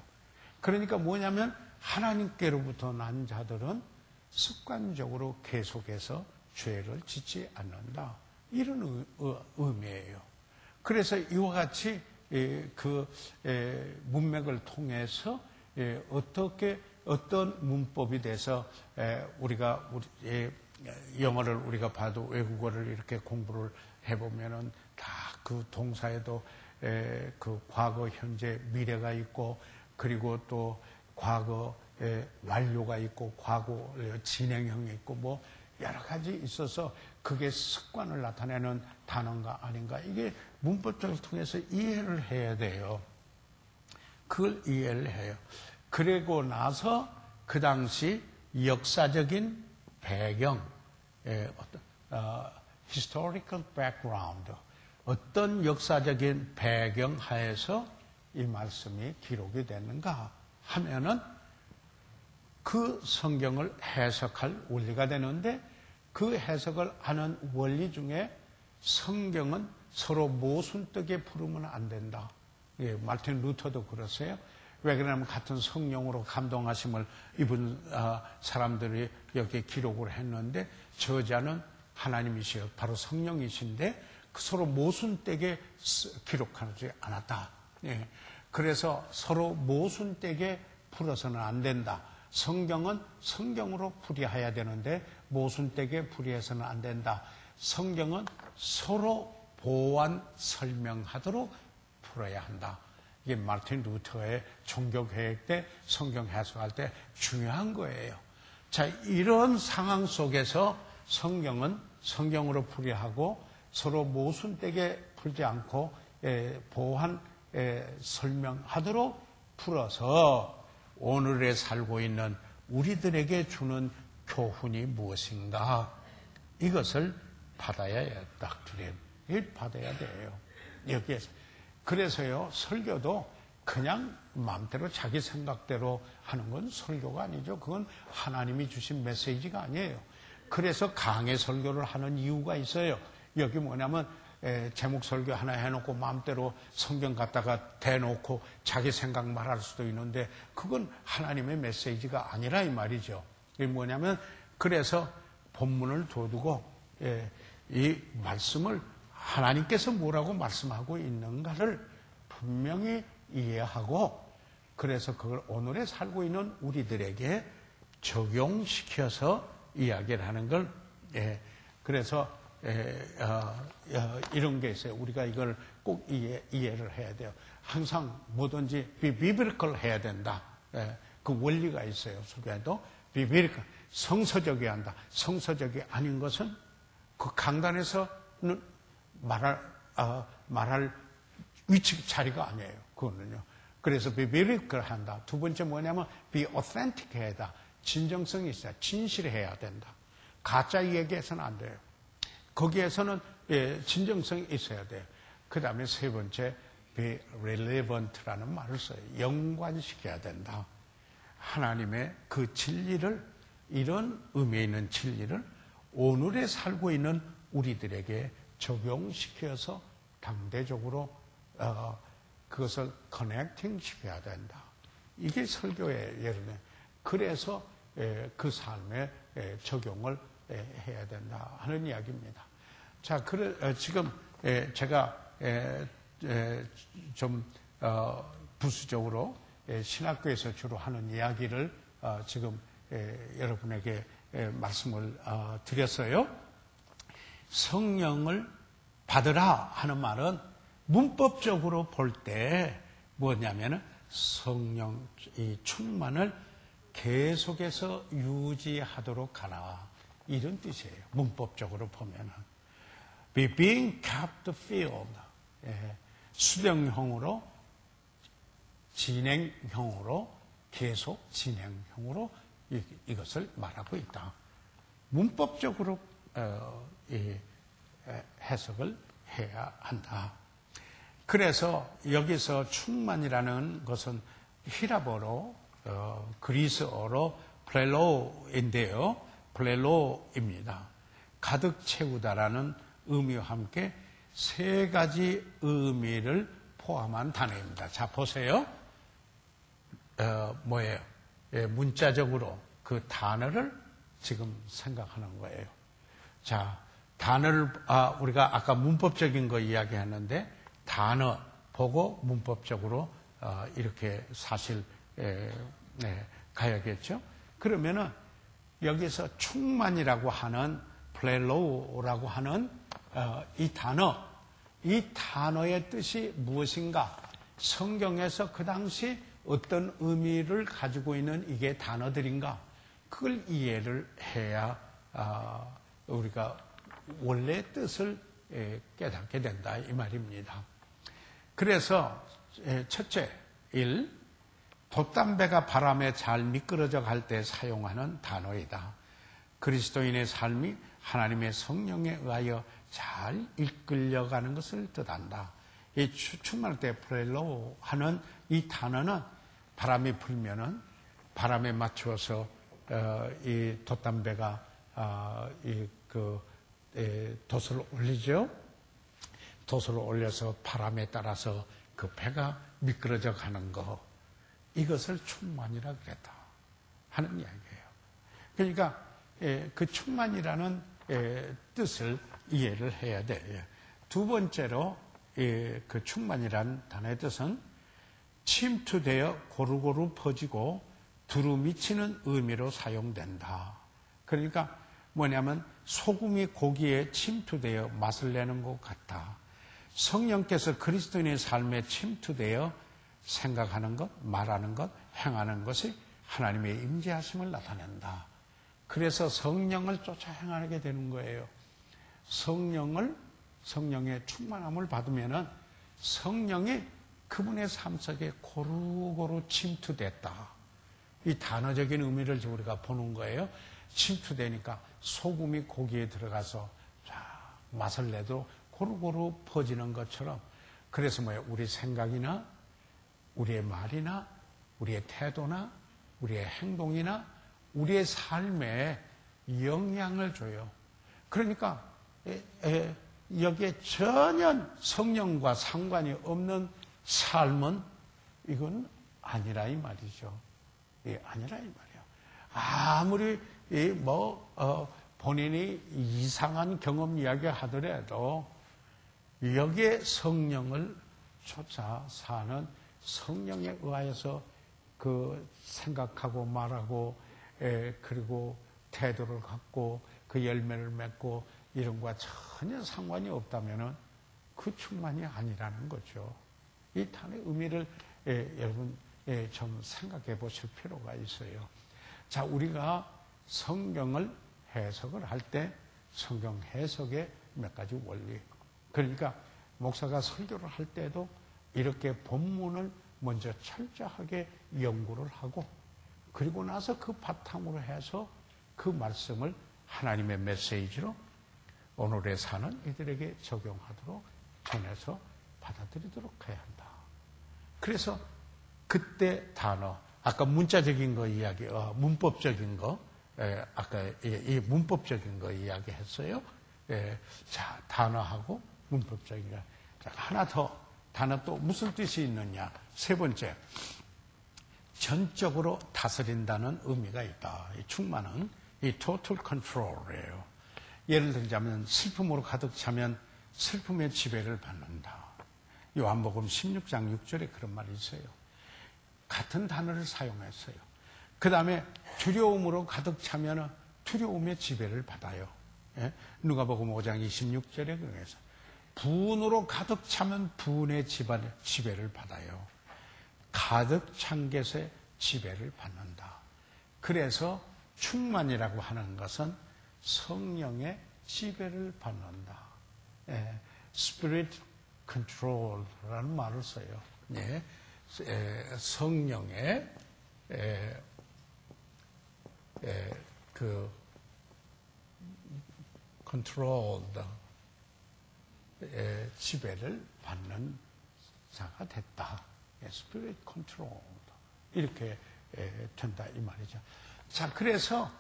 그러니까 뭐냐면 하나님께로부터 난 자들은 습관적으로 계속해서 죄를 짓지 않는다. 이런 의미예요. 그래서 이와 같이 그 문맥을 통해서 어떤 문법이 돼서 우리가 영어를 우리가 봐도 외국어를 이렇게 공부를 해보면은 다 그 동사에도 그 과거, 현재, 미래가 있고 그리고 또 과거 완료가 있고 과거 진행형이 있고 뭐 여러 가지 있어서 그게 습관을 나타내는 단어인가 아닌가 이게 문법적을 통해서 이해를 해야 돼요. 그걸 이해를 해요. 그리고 나서 그 당시 역사적인 배경, historical background, 어떤 역사적인 배경 하에서 이 말씀이 기록이 됐는가 하면은 그 성경을 해석할 원리가 되는데 그 해석을 하는 원리 중에 성경은 서로 모순되게 풀으면 안 된다. 마틴 루터도 그러세요. 왜 그러냐면 같은 성령으로 감동하심을 입은 사람들이 여기에 기록을 했는데 저자는 하나님이시여 바로 성령이신데 서로 모순되게 기록하지 않았다. 그래서 서로 모순되게 풀어서는 안 된다. 성경은 성경으로 풀이해야 되는데 모순되게 풀이해서는 안 된다. 성경은 서로 보완 설명하도록 풀어야 한다. 이게 마틴 루터의 종교개혁 때 성경 해석할 때 중요한 거예요. 자, 이런 상황 속에서 성경은 성경으로 풀이하고 서로 모순되게 풀지 않고 보완 설명하도록 풀어서 오늘에 살고 있는 우리들에게 주는 교훈이 무엇인가? 이것을 받아야 해요. 닥트린. 이걸 받아야 돼요. 여기에서. 그래서요, 설교도 그냥 마음대로 자기 생각대로 하는 건 설교가 아니죠. 그건 하나님이 주신 메시지가 아니에요. 그래서 강해 설교를 하는 이유가 있어요. 여기 뭐냐면 제목 설교 하나 해놓고 마음대로 성경 갖다가 대놓고 자기 생각 말할 수도 있는데 그건 하나님의 메시지가 아니라 이 말이죠. 이게 뭐냐면 그래서 본문을 둬두고 이 말씀을 하나님께서 뭐라고 말씀하고 있는가를 분명히 이해하고 그래서 그걸 오늘에 살고 있는 우리들에게 적용시켜서 이야기를 하는 걸 그래서 이런 게 있어요. 우리가 이걸 꼭 이해를 해야 돼요. 항상 뭐든지 비비리컬 해야 된다. 그 원리가 있어요. 설교에도 비비리컬 성서적이어야 한다. 성서적이 아닌 것은 그 강단에서는 말할 위치 자리가 아니에요. 그거는요. 그래서 비비리컬 한다. 두 번째 뭐냐면 be authentic 해야 한다. 진정성이 있어야 진실해야 된다. 가짜 얘기해서는 안 돼요. 거기에서는 진정성이 있어야 돼요. 그 다음에 세 번째 be relevant라는 말을 써요. 연관시켜야 된다. 하나님의 그 진리를 이런 의미 있는 진리를 오늘에 살고 있는 우리들에게 적용시켜서 당대적으로 그것을 커넥팅 시켜야 된다. 이게 설교의 예를 그래서 그 삶에 적용을 해야 된다 하는 이야기입니다. 자, 지금 제가 좀 부수적으로 신학교에서 주로 하는 이야기를 지금 여러분에게 말씀을 드렸어요. 성령을 받으라 하는 말은 문법적으로 볼 때 뭐냐면은 성령의 충만을 계속해서 유지하도록 하라. 이런 뜻이에요. 문법적으로 보면은. Be being kept filled. 예, 수동형으로, 진행형으로, 계속 진행형으로 이것을 말하고 있다. 문법적으로 해석을 해야 한다. 그래서 여기서 충만이라는 것은 히라보로, 그리스어로 플레로인데요. 플레로입니다. 가득 채우다라는 의미와 함께 세 가지 의미를 포함한 단어입니다. 자, 보세요. 뭐예요? 예, 문자적으로 그 단어를 지금 생각하는 거예요. 자, 단어를, 우리가 아까 문법적인 거 이야기했는데, 단어 보고 문법적으로, 이렇게 사실, 가야겠죠? 그러면은, 여기서 충만이라고 하는, 플레로우라고 하는, 이 단어의 뜻이 무엇인가? 성경에서 그 당시 어떤 의미를 가지고 있는 이게 단어들인가? 그걸 이해를 해야 우리가 원래 뜻을 깨닫게 된다 이 말입니다. 그래서 첫째, 돛담배가 바람에 잘 미끄러져 갈 때 사용하는 단어이다. 그리스도인의 삶이 하나님의 성령에 의하여 잘 이끌려가는 것을 뜻한다. 이 충만할 때 프렐로 하는 이 단어는 바람이 불면은 바람에 맞추어서 이 돛담배가 돛을 올리죠. 돛을 올려서 바람에 따라서 그 배가 미끄러져 가는 거, 이것을 충만이라 그랬다 하는 이야기예요. 그러니까 그 충만이라는 뜻을 이해를 해야 돼요. 두 번째로 그 충만이라는 단어의 뜻은 침투되어 고루고루 퍼지고 두루 미치는 의미로 사용된다. 그러니까 뭐냐면 소금이 고기에 침투되어 맛을 내는 것 같다. 성령께서 그리스도인의 삶에 침투되어 생각하는 것, 말하는 것, 행하는 것이 하나님의 임재하심을 나타낸다. 그래서 성령을 쫓아 행하게 되는 거예요. 성령의 충만함을 받으면은 성령이 그분의 삶 속에 고루고루 침투됐다. 이 단어적인 의미를 우리가 보는 거예요. 침투되니까 소금이 고기에 들어가서 맛을 내도 고루고루 퍼지는 것처럼, 그래서 우리 생각이나 우리의 말이나 우리의 태도나 우리의 행동이나 우리의 삶에 영향을 줘요. 그러니까 여기에 전혀 성령과 상관이 없는 삶은 이건 아니라 이 말이죠. 아니라 이 말이에요. 아무리 본인이 이상한 경험 이야기 하더라도 여기에 성령을 쫓아 사는, 성령에 의하여서 그 생각하고 말하고 그리고 태도를 갖고 그 열매를 맺고 이런 것과 전혀 상관이 없다면은 그 충만이 아니라는 거죠. 이 단어의 의미를 여러분 좀 생각해 보실 필요가 있어요. 자, 우리가 성경을 해석을 할 때 성경 해석의 몇 가지 원리. 그러니까 목사가 설교를 할 때도 이렇게 본문을 먼저 철저하게 연구를 하고, 그리고 나서 그 바탕으로 해서 그 말씀을 하나님의 메시지로 오늘에 사는 이들에게 적용하도록 전해서 받아들이도록 해야 한다. 그래서 그때 단어, 아까 문자적인 거 이야기, 문법적인 거, 아까 이 문법적인 거 이야기했어요. 자, 단어하고 문법적인 거. 자, 하나 더, 단어 또 무슨 뜻이 있느냐. 세 번째, 전적으로 다스린다는 의미가 있다. 이 충만은 이 total control이에요. 예를 들자면 슬픔으로 가득 차면 슬픔의 지배를 받는다. 요한복음 16장 6절에 그런 말이 있어요. 같은 단어를 사용했어요. 그 다음에 두려움으로 가득 차면 두려움의 지배를 받아요. 누가복음 5장 26절에 그래서 분으로 가득 차면 분의 지배를 받아요. 가득 찬 것에 지배를 받는다. 그래서 충만이라고 하는 것은 성령의 지배를 받는다. Spirit control라는 말을 써요. 성령의 그 controlled 지배를 받는 자가 됐다. Spirit controlled 이렇게 된다 이 말이죠. 자, 그래서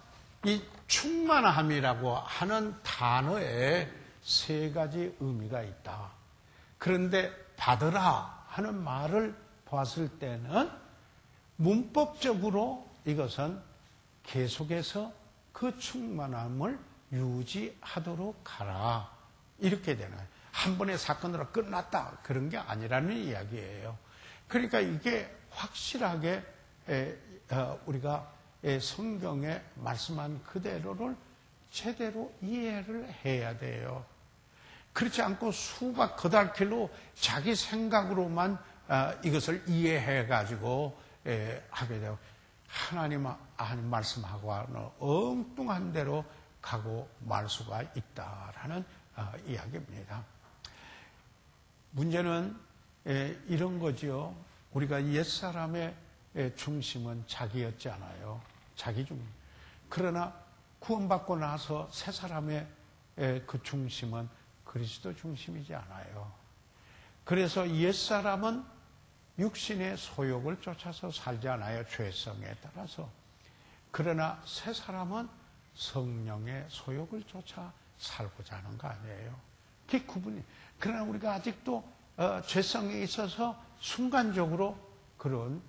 이 충만함이라고 하는 단어에 세 가지 의미가 있다. 그런데 받으라 하는 말을 봤을 때는 문법적으로 이것은 계속해서 그 충만함을 유지하도록 하라. 이렇게 되는 거예요. 한 번의 사건으로 끝났다. 그런 게 아니라는 이야기예요. 그러니까 이게 확실하게 우리가 성경에 말씀한 그대로를 제대로 이해를 해야 돼요. 그렇지 않고 수박 거달킬로 자기 생각으로만 이것을 이해해가지고 하게 되고 하나님 말씀하고는 엉뚱한 대로 가고 말 수가 있다라는 이야기입니다. 문제는 이런 거지요. 우리가 옛사람의 중심은 자기였잖아요. 자기 중심. 그러나 구원받고 나서 새 사람의 그 중심은 그리스도 중심이지 않아요. 그래서 옛사람은 육신의 소욕을 쫓아서 살지 않아요. 죄성에 따라서. 그러나 새 사람은 성령의 소욕을 쫓아 살고자 하는 거 아니에요. 그게 구분이. 그러나 우리가 아직도 죄성에 있어서 순간적으로 그런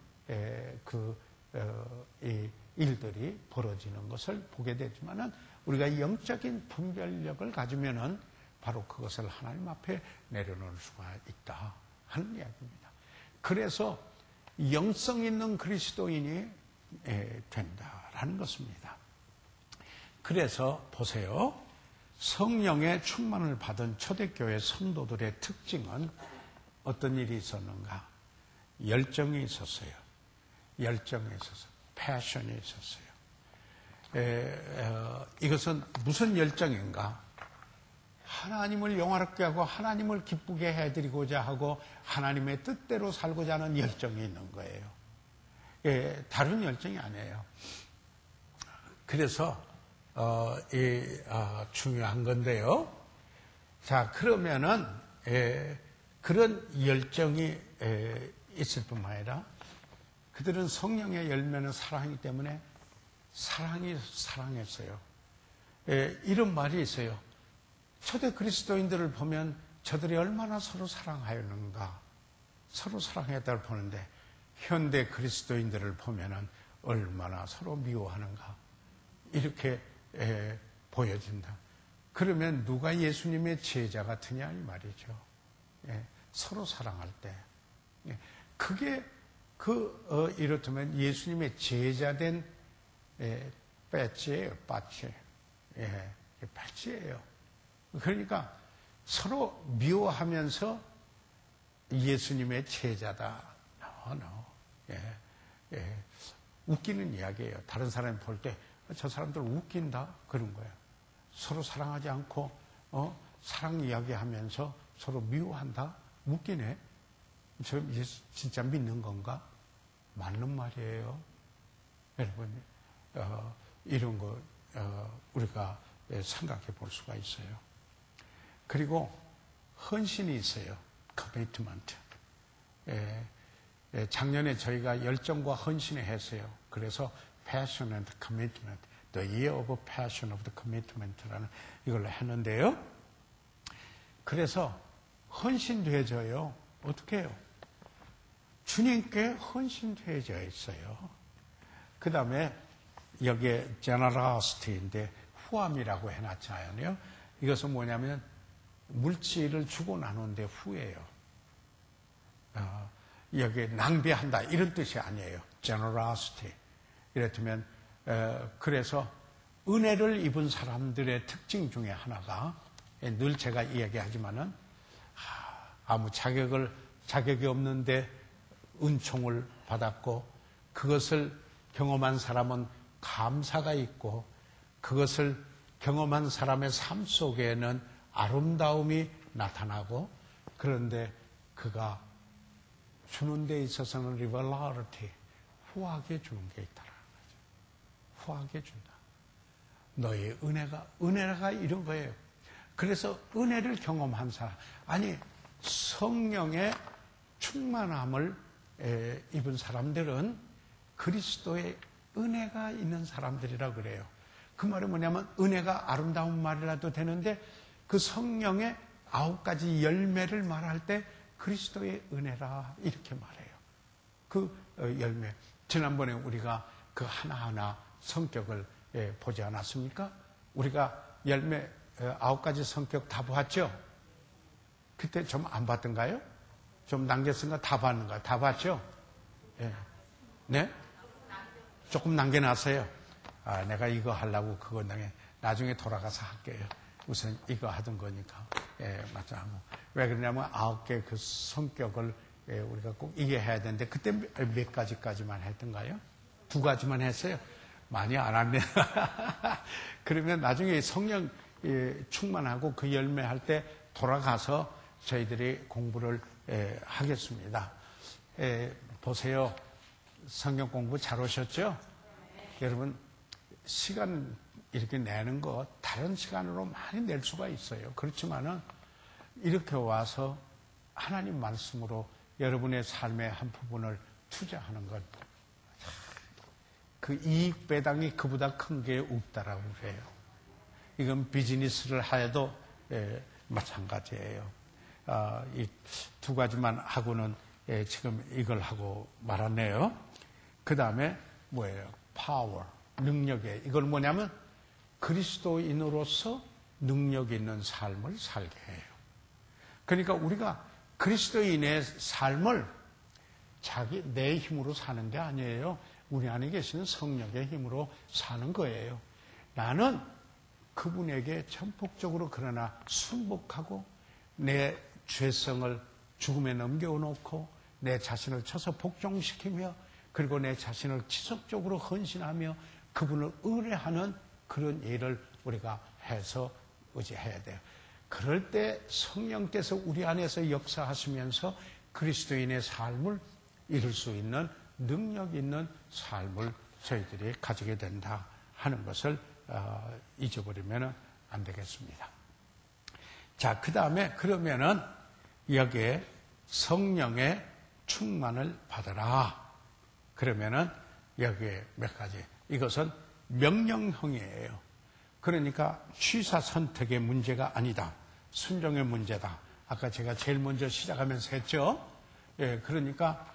이 일들이 벌어지는 것을 보게 되지만은 우리가 영적인 분별력을 가지면은 바로 그것을 하나님 앞에 내려놓을 수가 있다 하는 이야기입니다. 그래서 영성 있는 그리스도인이 된다라는 것입니다. 그래서 보세요. 성령의 충만을 받은 초대교회 성도들의 특징은 어떤 일이 있었는가? 열정이 있었어요. 열정이 있었어요. 패션이 있었어요. 이것은 무슨 열정인가? 하나님을 영화롭게 하고 하나님을 기쁘게 해드리고자 하고 하나님의 뜻대로 살고자 하는 열정이 있는 거예요. 다른 열정이 아니에요. 그래서 중요한 건데요. 자, 그러면은 그런 열정이 있을 뿐만 아니라 그들은 성령의 열매는 사랑이기 때문에 사랑이 사랑했어요. 이런 말이 있어요. 초대 그리스도인들을 보면 저들이 얼마나 서로 사랑하였는가. 서로 사랑했다고 보는데 현대 그리스도인들을 보면은 얼마나 서로 미워하는가. 이렇게 보여진다. 그러면 누가 예수님의 제자 같으냐 이 말이죠. 서로 사랑할 때. 그게 이렇다면 예수님의 제자된 배지예요. 배지. 배지예요. 그러니까 서로 미워하면서 예수님의 제자다. 웃기는 이야기예요. 다른 사람이 볼 때 저 사람들 웃긴다 그런 거예요. 서로 사랑하지 않고 사랑 이야기하면서 서로 미워한다. 웃기네. 저 예수 진짜 믿는 건가? 맞는 말이에요. 여러분 이런 거 우리가 생각해 볼 수가 있어요. 그리고 헌신이 있어요. 커미트먼트. 작년에 저희가 열정과 헌신을 했어요. 그래서 Passion and Commitment, The Year of Passion of the Commitment라는 이걸로 했는데요. 그래서 헌신되어져요. 어떻게 해요? 주님께 헌신되어져 있어요. 그 다음에 여기에 generosity인데 후함이라고 해놨잖아요. 이것은 뭐냐면 물질을 주고 나누는데 후예요. 여기에 낭비한다 이런 뜻이 아니에요. generosity. 이랬으면 그래서 은혜를 입은 사람들의 특징 중에 하나가 늘 제가 이야기하지만은 아무 자격이 없는데 은총을 받았고 그것을 경험한 사람은 감사가 있고 그것을 경험한 사람의 삶 속에는 아름다움이 나타나고, 그런데 그가 주는 데 있어서는 liberality, 후하게 주는 게 있다라는 거죠. 후하게 준다. 너의 은혜가 이런 거예요. 그래서 은혜를 경험한 사람, 아니 성령의 충만함을 입은 사람들은 그리스도의 은혜가 있는 사람들이라 그래요. 그 말이 뭐냐면 은혜가 아름다운 말이라도 되는데 그 성령의 9가지 열매를 말할 때 그리스도의 은혜라 이렇게 말해요. 그 열매. 지난번에 우리가 그 하나하나 성격을 보지 않았습니까? 우리가 열매 9가지 성격 다 보았죠? 그때 좀 안 봤던가요? 좀 남겼으니까 다 봤는가? 다 봤죠? 예. 네? 조금 남겨놨어요. 아, 내가 이거 하려고 그거 나중에 돌아가서 할게요. 우선 이거 하던 거니까. 예, 맞죠. 왜 그러냐면 9개 그 성격을 우리가 꼭 이게 해야 되는데 그때 몇 가지까지만 했던가요? 2가지만 했어요. 많이 안 합니다. 그러면 나중에 성령 충만하고 그 열매할 때 돌아가서 저희들이 공부를 하겠습니다. 보세요. 성경 공부 잘 오셨죠? 여러분 시간 이렇게 내는 거 다른 시간으로 많이 낼 수가 있어요. 그렇지만은 이렇게 와서 하나님 말씀으로 여러분의 삶의 한 부분을 투자하는 것, 그 이익 배당이 그보다 큰 게 없다라고 해요. 이건 비즈니스를 하여도 마찬가지예요. 이 2가지만 하고는 지금 이걸 하고 말았네요. 그 다음에 뭐예요? 파워, 능력이에요. 이건 뭐냐면 그리스도인으로서 능력 있는 삶을 살게 해요. 그러니까 우리가 그리스도인의 삶을 내 힘으로 사는 게 아니에요. 우리 안에 계시는 성령의 힘으로 사는 거예요. 나는 그분에게 전폭적으로 그러나 순복하고 내 죄성을 죽음에 넘겨놓고 내 자신을 쳐서 복종시키며 그리고 내 자신을 지속적으로 헌신하며 그분을 의뢰하는 그런 일을 우리가 해서 의지해야 돼요. 그럴 때 성령께서 우리 안에서 역사하시면서 그리스도인의 삶을 이룰 수 있는 능력 있는 삶을 저희들이 가지게 된다 하는 것을 잊어버리면 안 되겠습니다. 자, 그 다음에 그러면은 여기에 성령의 충만을 받으라. 그러면은 여기에 몇 가지. 이것은 명령형이에요. 그러니까 취사 선택의 문제가 아니다. 순종의 문제다. 아까 제가 제일 먼저 시작하면서 했죠. 예, 그러니까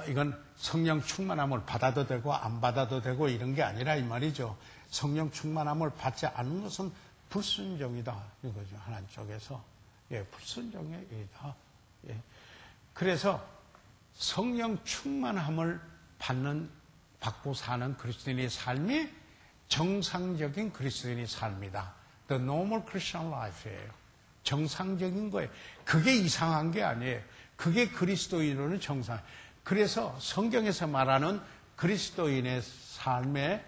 이건 성령 충만함을 받아도 되고 안 받아도 되고 이런 게 아니라 이 말이죠. 성령 충만함을 받지 않는 것은 불순종이다. 이거죠. 하나님 쪽에서. 예, 불순종의 일이다. 예. 그래서 성령 충만함을 받고 사는 그리스도인의 삶이 정상적인 그리스도인의 삶이다. The normal Christian life예요. 정상적인 거예요. 그게 이상한 게 아니에요. 그게 그리스도인으로는 정상. 그래서 성경에서 말하는 그리스도인의 삶의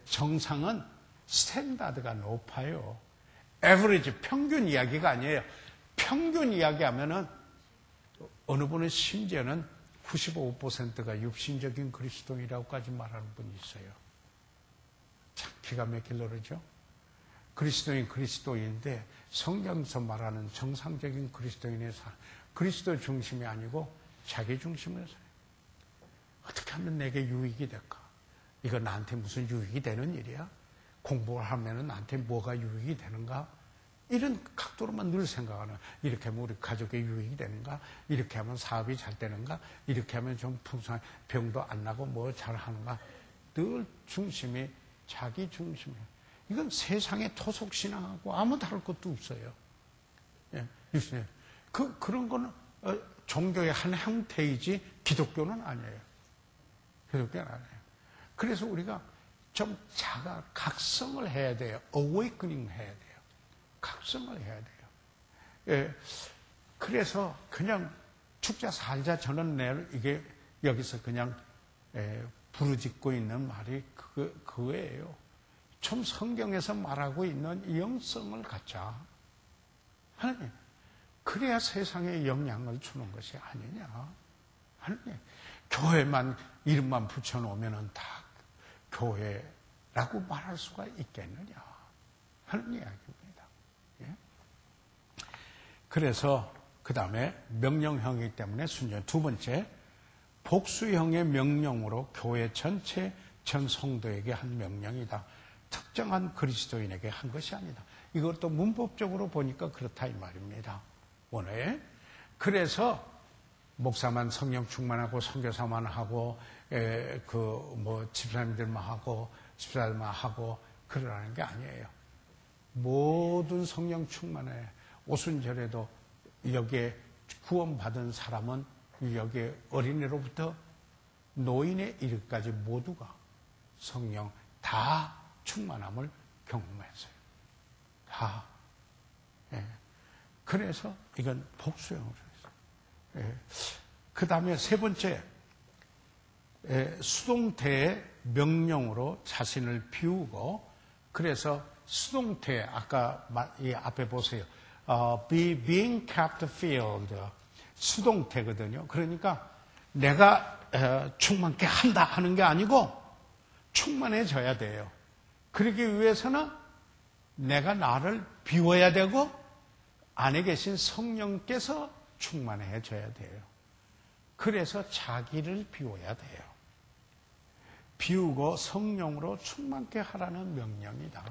정상은 스탠다드가 높아요. 에버리지, 평균 이야기가 아니에요. 평균 이야기하면은 어느 분은 심지어는 95%가 육신적인 그리스도인이라고까지 말하는 분이 있어요. 참 기가 막힐 노래죠. 그리스도인인데 성경에서 말하는 정상적인 그리스도인의 삶, 그리스도 중심이 아니고 자기 중심으로 살아요. 어떻게 하면 내게 유익이 될까? 이거 나한테 무슨 유익이 되는 일이야? 공부를 하면 나한테 뭐가 유익이 되는가? 이런 각도로만 늘 생각하는. 이렇게 하면 우리 가족에 유익이 되는가? 이렇게 하면 사업이 잘 되는가? 이렇게 하면 좀 풍성한 병도 안 나고 뭐 잘하는가? 늘 중심이 자기 중심이에요. 이건 세상의 토속신앙하고 아무 다를 것도 없어요. 예, 그런 거는 종교의 한 형태이지 기독교는 아니에요. 기독교는 아니에요. 그래서 우리가 좀 각성을 해야 돼요. awakening 해야 돼요. 각성을 해야 돼요. 예, 그래서 그냥 죽자 살자 저는 이게 여기서 그냥 부르짖고 있는 말이 그거예요. 좀 성경에서 말하고 있는 이 영성을 갖자. 하나님, 그래야 세상에 영향을 주는 것이 아니냐. 하나님, 교회만 이름만 붙여놓으면 다 교회라고 말할 수가 있겠느냐 하는 이야기입니다. 예? 그래서 그 다음에 명령형이기 때문에 순전. 두 번째, 복수형의 명령으로 교회 전체 전 성도에게 한 명령이다. 특정한 그리스도인에게 한 것이 아니다. 이것도 문법적으로 보니까 그렇다 이 말입니다. 오늘 그래서 목사만 성령 충만하고 선교사만 하고 집사님들만 하고 집사들만 하고 그러라는 게 아니에요. 모든 성령 충만해. 오순절에도 여기에 구원받은 사람은 여기에 어린애로부터 노인에 이르기까지 모두가 성령 다 충만함을 경험했어요. 다. 예. 그래서 이건 복수형으로 했어요. 예. 그 다음에 세 번째, 수동태의 명령으로 자신을 비우고, 그래서 수동태, 아까 이 앞에 보세요. being kept filled. 수동태거든요. 그러니까 내가 충만케 한다 하는 게 아니고 충만해져야 돼요. 그러기 위해서는 내가 나를 비워야 되고 안에 계신 성령께서 충만해져야 돼요. 그래서 자기를 비워야 돼요. 비우고 성령으로 충만케 하라는 명령이다.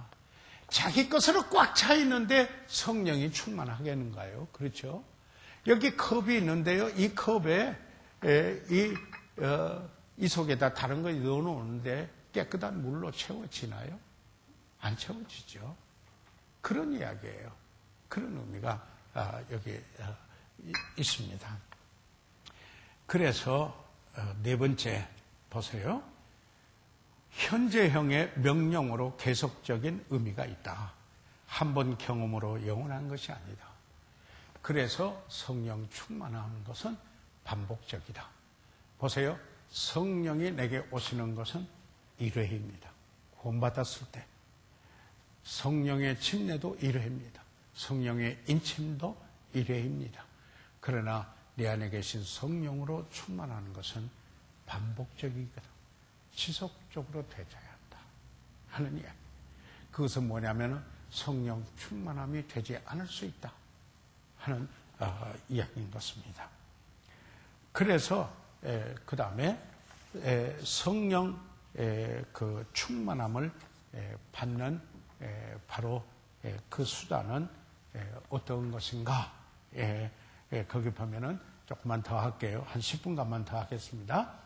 자기 것으로 꽉 차 있는데 성령이 충만하겠는가요? 그렇죠? 여기 컵이 있는데요. 이 컵에 이 속에다 다른 거 넣어놓는데 깨끗한 물로 채워지나요? 안 채워지죠. 그런 이야기예요. 그런 의미가 여기 있습니다. 그래서 네 번째 보세요. 현재형의 명령으로 계속적인 의미가 있다. 한 번 경험으로 영원한 것이 아니다. 그래서 성령 충만한 것은 반복적이다. 보세요. 성령이 내게 오시는 것은 1회입니다. 구원받았을 때. 성령의 침례도 1회입니다. 성령의 인침도 1회입니다. 그러나 내 안에 계신 성령으로 충만하는 것은 반복적이거든. 지속적으로 되어야 한다 하는 이야기. 그것은 뭐냐면 성령 충만함이 되지 않을 수 있다 하는 이야기인 것입니다. 그래서 그 다음에 성령 그 충만함을 받는 바로 그 수단은 어떤 것인가? 거기 보면은 조금만 더 할게요. 한 10분간만 더 하겠습니다.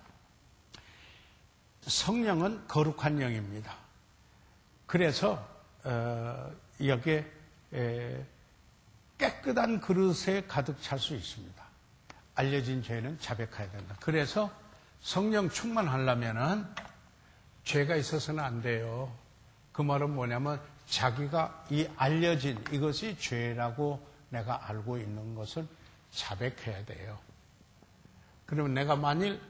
성령은 거룩한 영입니다. 그래서 여기에 깨끗한 그릇에 가득 찰 수 있습니다. 알려진 죄는 자백해야 된다. 그래서 성령 충만하려면은 죄가 있어서는 안 돼요. 그 말은 뭐냐면 자기가 이 알려진 이것이 죄라고 내가 알고 있는 것을 자백해야 돼요. 그러면 내가 만일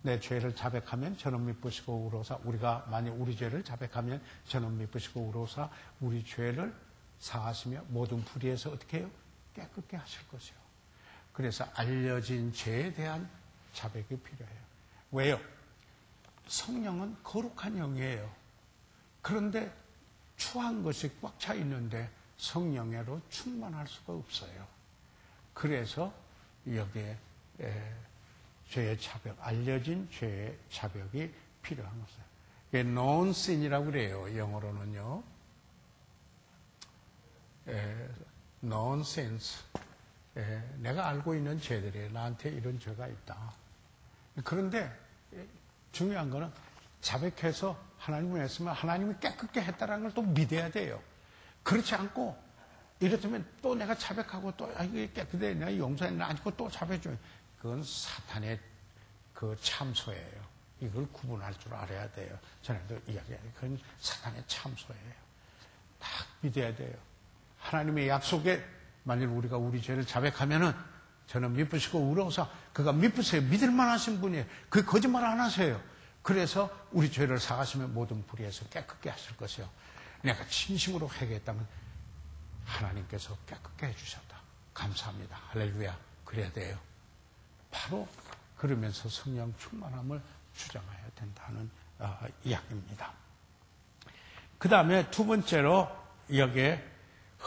내 죄를 자백하면 저는 미쁘시고 의로사, 우리가 만일 우리 죄를 자백하면 저는 미쁘시고 의로사 우리 죄를 사하시며 모든 불의에서 어떻게 해요? 깨끗게 하실 것이요. 그래서 알려진 죄에 대한 자백이 필요해요. 왜요? 성령은 거룩한 영이에요. 그런데 추한 것이 꽉 차 있는데 성령으로 충만할 수가 없어요. 그래서 여기에 죄의 자백, 알려진 죄의 자백이 필요한 것이에요. 이게 known sin이라고 그래요. 영어로는요. known sins. 내가 알고 있는 죄들이 나한테 이런 죄가 있다. 그런데 중요한 거는 자백해서 하나님을 했으면 하나님이 깨끗게 했다는 걸 또 믿어야 돼요. 그렇지 않고 이렇다면 또 내가 자백하고 또 이게 깨끗해 내가 용서했나 아니고 또 자백해줘. 그건 사탄의 그 참소예요. 이걸 구분할 줄 알아야 돼요. 전에도 이야기해요. 그건 사탄의 참소예요. 딱 믿어야 돼요. 하나님의 약속에 만일 우리가 우리 죄를 자백하면은 저는 미쁘시고 의로우사 그가 미쁘세요. 믿을만 하신 분이에요. 그 거짓말 안 하세요. 그래서 우리 죄를 사하시면 모든 불의에서 깨끗게 하실 것이요. 내가 진심으로 회개했다면 하나님께서 깨끗게 해주셨다. 감사합니다. 할렐루야. 그래야 돼요. 바로 그러면서 성령 충만함을 주장해야 된다는 이야기입니다. 그 다음에 두 번째로 여기에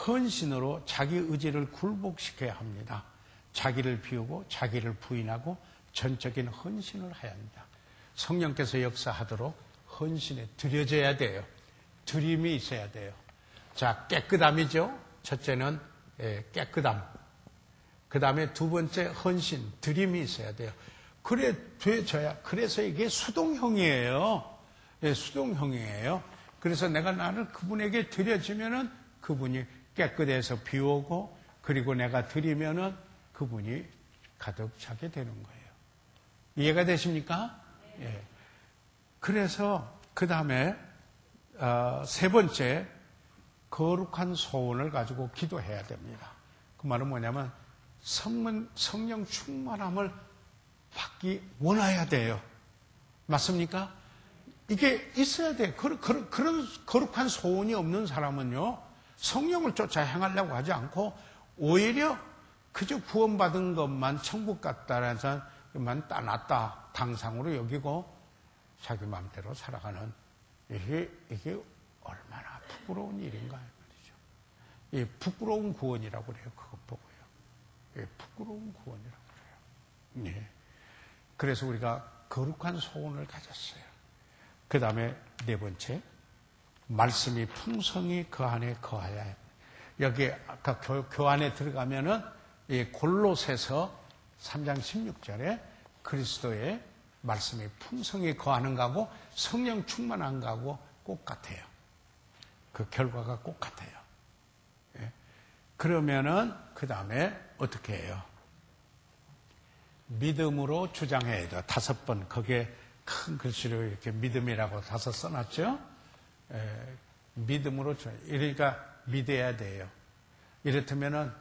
헌신으로 자기 의지를 굴복시켜야 합니다. 자기를 비우고 자기를 부인하고 전적인 헌신을 해야 합니다. 성령께서 역사하도록 헌신에 드려져야 돼요. 드림이 있어야 돼요. 자, 깨끗함이죠. 첫째는 깨끗함. 그 다음에 두 번째 헌신, 드림이 있어야 돼요. 그래 돼져야. 그래서 이게 수동형이에요. 수동형이에요. 그래서 내가 나를 그분에게 드려지면은 그분이 깨끗해서 비우고, 그리고 내가 드리면은 그분이 가득 차게 되는 거예요. 이해가 되십니까? 예. 그래서 그 다음에 세 번째, 거룩한 소원을 가지고 기도해야 됩니다. 그 말은 뭐냐면 성령 충만함을 받기 원해야 돼요. 맞습니까? 이게 있어야 돼요. 그런 거룩한 소원이 없는 사람은요, 성령을 쫓아 행하려고 하지 않고 오히려 그저 구원받은 것만 천국 갔다라는 것만 따놨다 당상으로 여기고 자기 마음대로 살아가는 이게 얼마나 부끄러운 일인가요, 말이죠. 이 부끄러운 구원이라고 그래요. 그것 보고요. 예, 부끄러운 구원이라고 그래요. 예. 그래서 우리가 거룩한 소원을 가졌어요. 그 다음에 네 번째, 말씀이 풍성히 그 안에 거하야 해요. 여기 아까 교 안에 들어가면은 이 골로새서 3장 16절에 그리스도의 말씀이 풍성히 거하는 거하고 성령 충만한 거하고 꼭 같아요. 그 결과가 꼭 같아요. 예. 그러면은 그 다음에 어떻게 해요? 믿음으로 주장해야 돼요. 5번 거기에 큰 글씨로 이렇게 믿음이라고 5 써놨죠. 믿음으로 주장. 그러니까 믿어야 돼요. 이렇다면은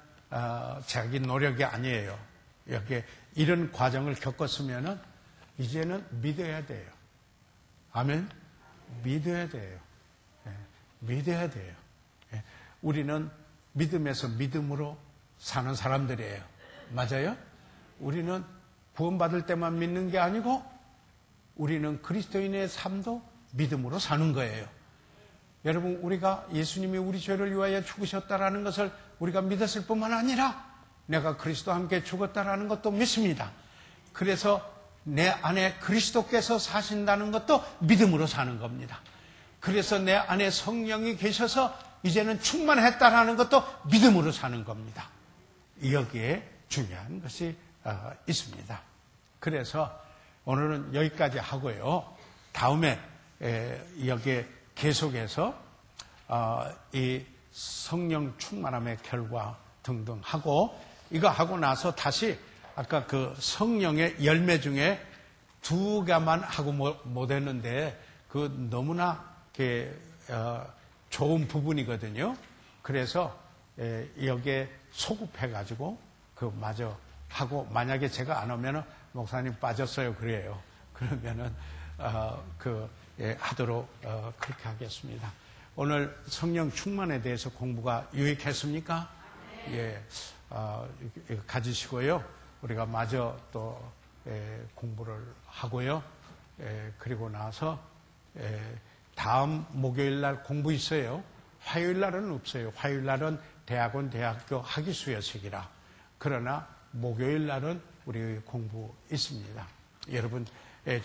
자기 노력이 아니에요. 여기에 이런 과정을 겪었으면은 이제는 믿어야 돼요. 아멘. 믿어야 돼요. 믿어야 돼요. 우리는 믿음에서 믿음으로 사는 사람들이에요. 맞아요? 우리는 구원받을 때만 믿는 게 아니고 우리는 그리스도인의 삶도 믿음으로 사는 거예요. 여러분, 우리가 예수님이 우리 죄를 위하여 죽으셨다라는 것을 우리가 믿었을 뿐만 아니라 내가 그리스도와 함께 죽었다라는 것도 믿습니다. 그래서 내 안에 그리스도께서 사신다는 것도 믿음으로 사는 겁니다. 그래서 내 안에 성령이 계셔서 이제는 충만했다라는 것도 믿음으로 사는 겁니다. 여기에 중요한 것이 있습니다. 그래서 오늘은 여기까지 하고요. 다음에 여기에 계속해서 이 성령 충만함의 결과 등등 하고, 이거 하고 나서 다시 아까 그 성령의 열매 중에 2가만 하고 못 했는데 그 너무나 좋은 부분이거든요. 그래서 여기에 소급해가지고 그 마저 하고, 만약에 제가 안 오면은 목사님 빠졌어요 그래요. 그러면은 하도록 그렇게 하겠습니다. 오늘 성령 충만에 대해서 공부가 유익했습니까? 예, 이거 가지시고요. 우리가 마저 또 공부를 하고요. 그리고 나서 다음 목요일 날 공부 있어요. 화요일 날은 없어요. 화요일 날은 대학원, 대학교 학위수여식이라. 그러나 목요일 날은 우리 공부 있습니다. 여러분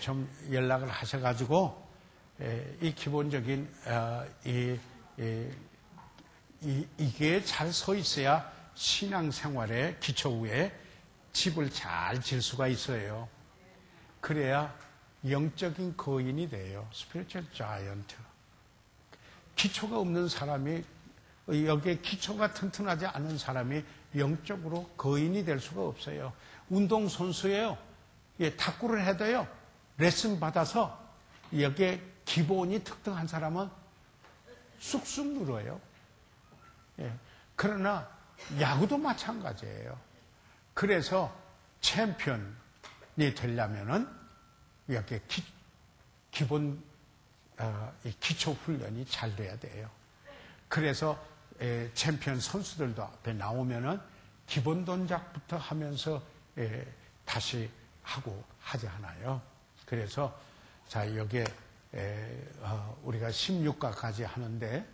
좀 연락을 하셔가지고 이 기본적인 이게 잘 서 있어야 신앙생활의 기초 위에 집을 잘 질 수가 있어요. 그래야 영적인 거인이 돼요. Spiritual Giant. 기초가 없는 사람이, 여기에 기초가 튼튼하지 않은 사람이 영적으로 거인이 될 수가 없어요. 운동선수예요. 탁구를 해도요, 레슨 받아서 여기에 기본이 특등한 사람은 쑥쑥 늘어요. 그러나 야구도 마찬가지예요. 그래서 챔피언이 되려면은 이렇게 기본 이 기초 훈련이 잘 돼야 돼요. 그래서 챔피언 선수들도 앞에 나오면은 기본 동작부터 하면서 다시 하고 하지 않아요. 그래서 자 여기에 우리가 16가까지 하는데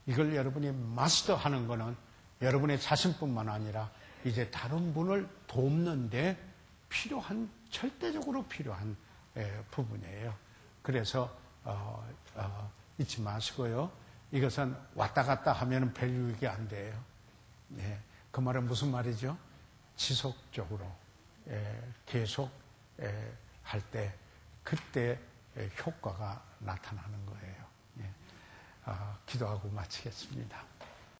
이걸 여러분이 마스터하는 거는 여러분의 자신뿐만 아니라 이제 다른 분을 돕는데 필요한 절대적으로 필요한 부분이에요. 그래서 잊지 마시고요. 이것은 왔다 갔다 하면 별 유익이 안 돼요. 그 말은 무슨 말이죠? 지속적으로 계속 할 때 그때 효과가 나타나는 거예요. 기도하고 마치겠습니다.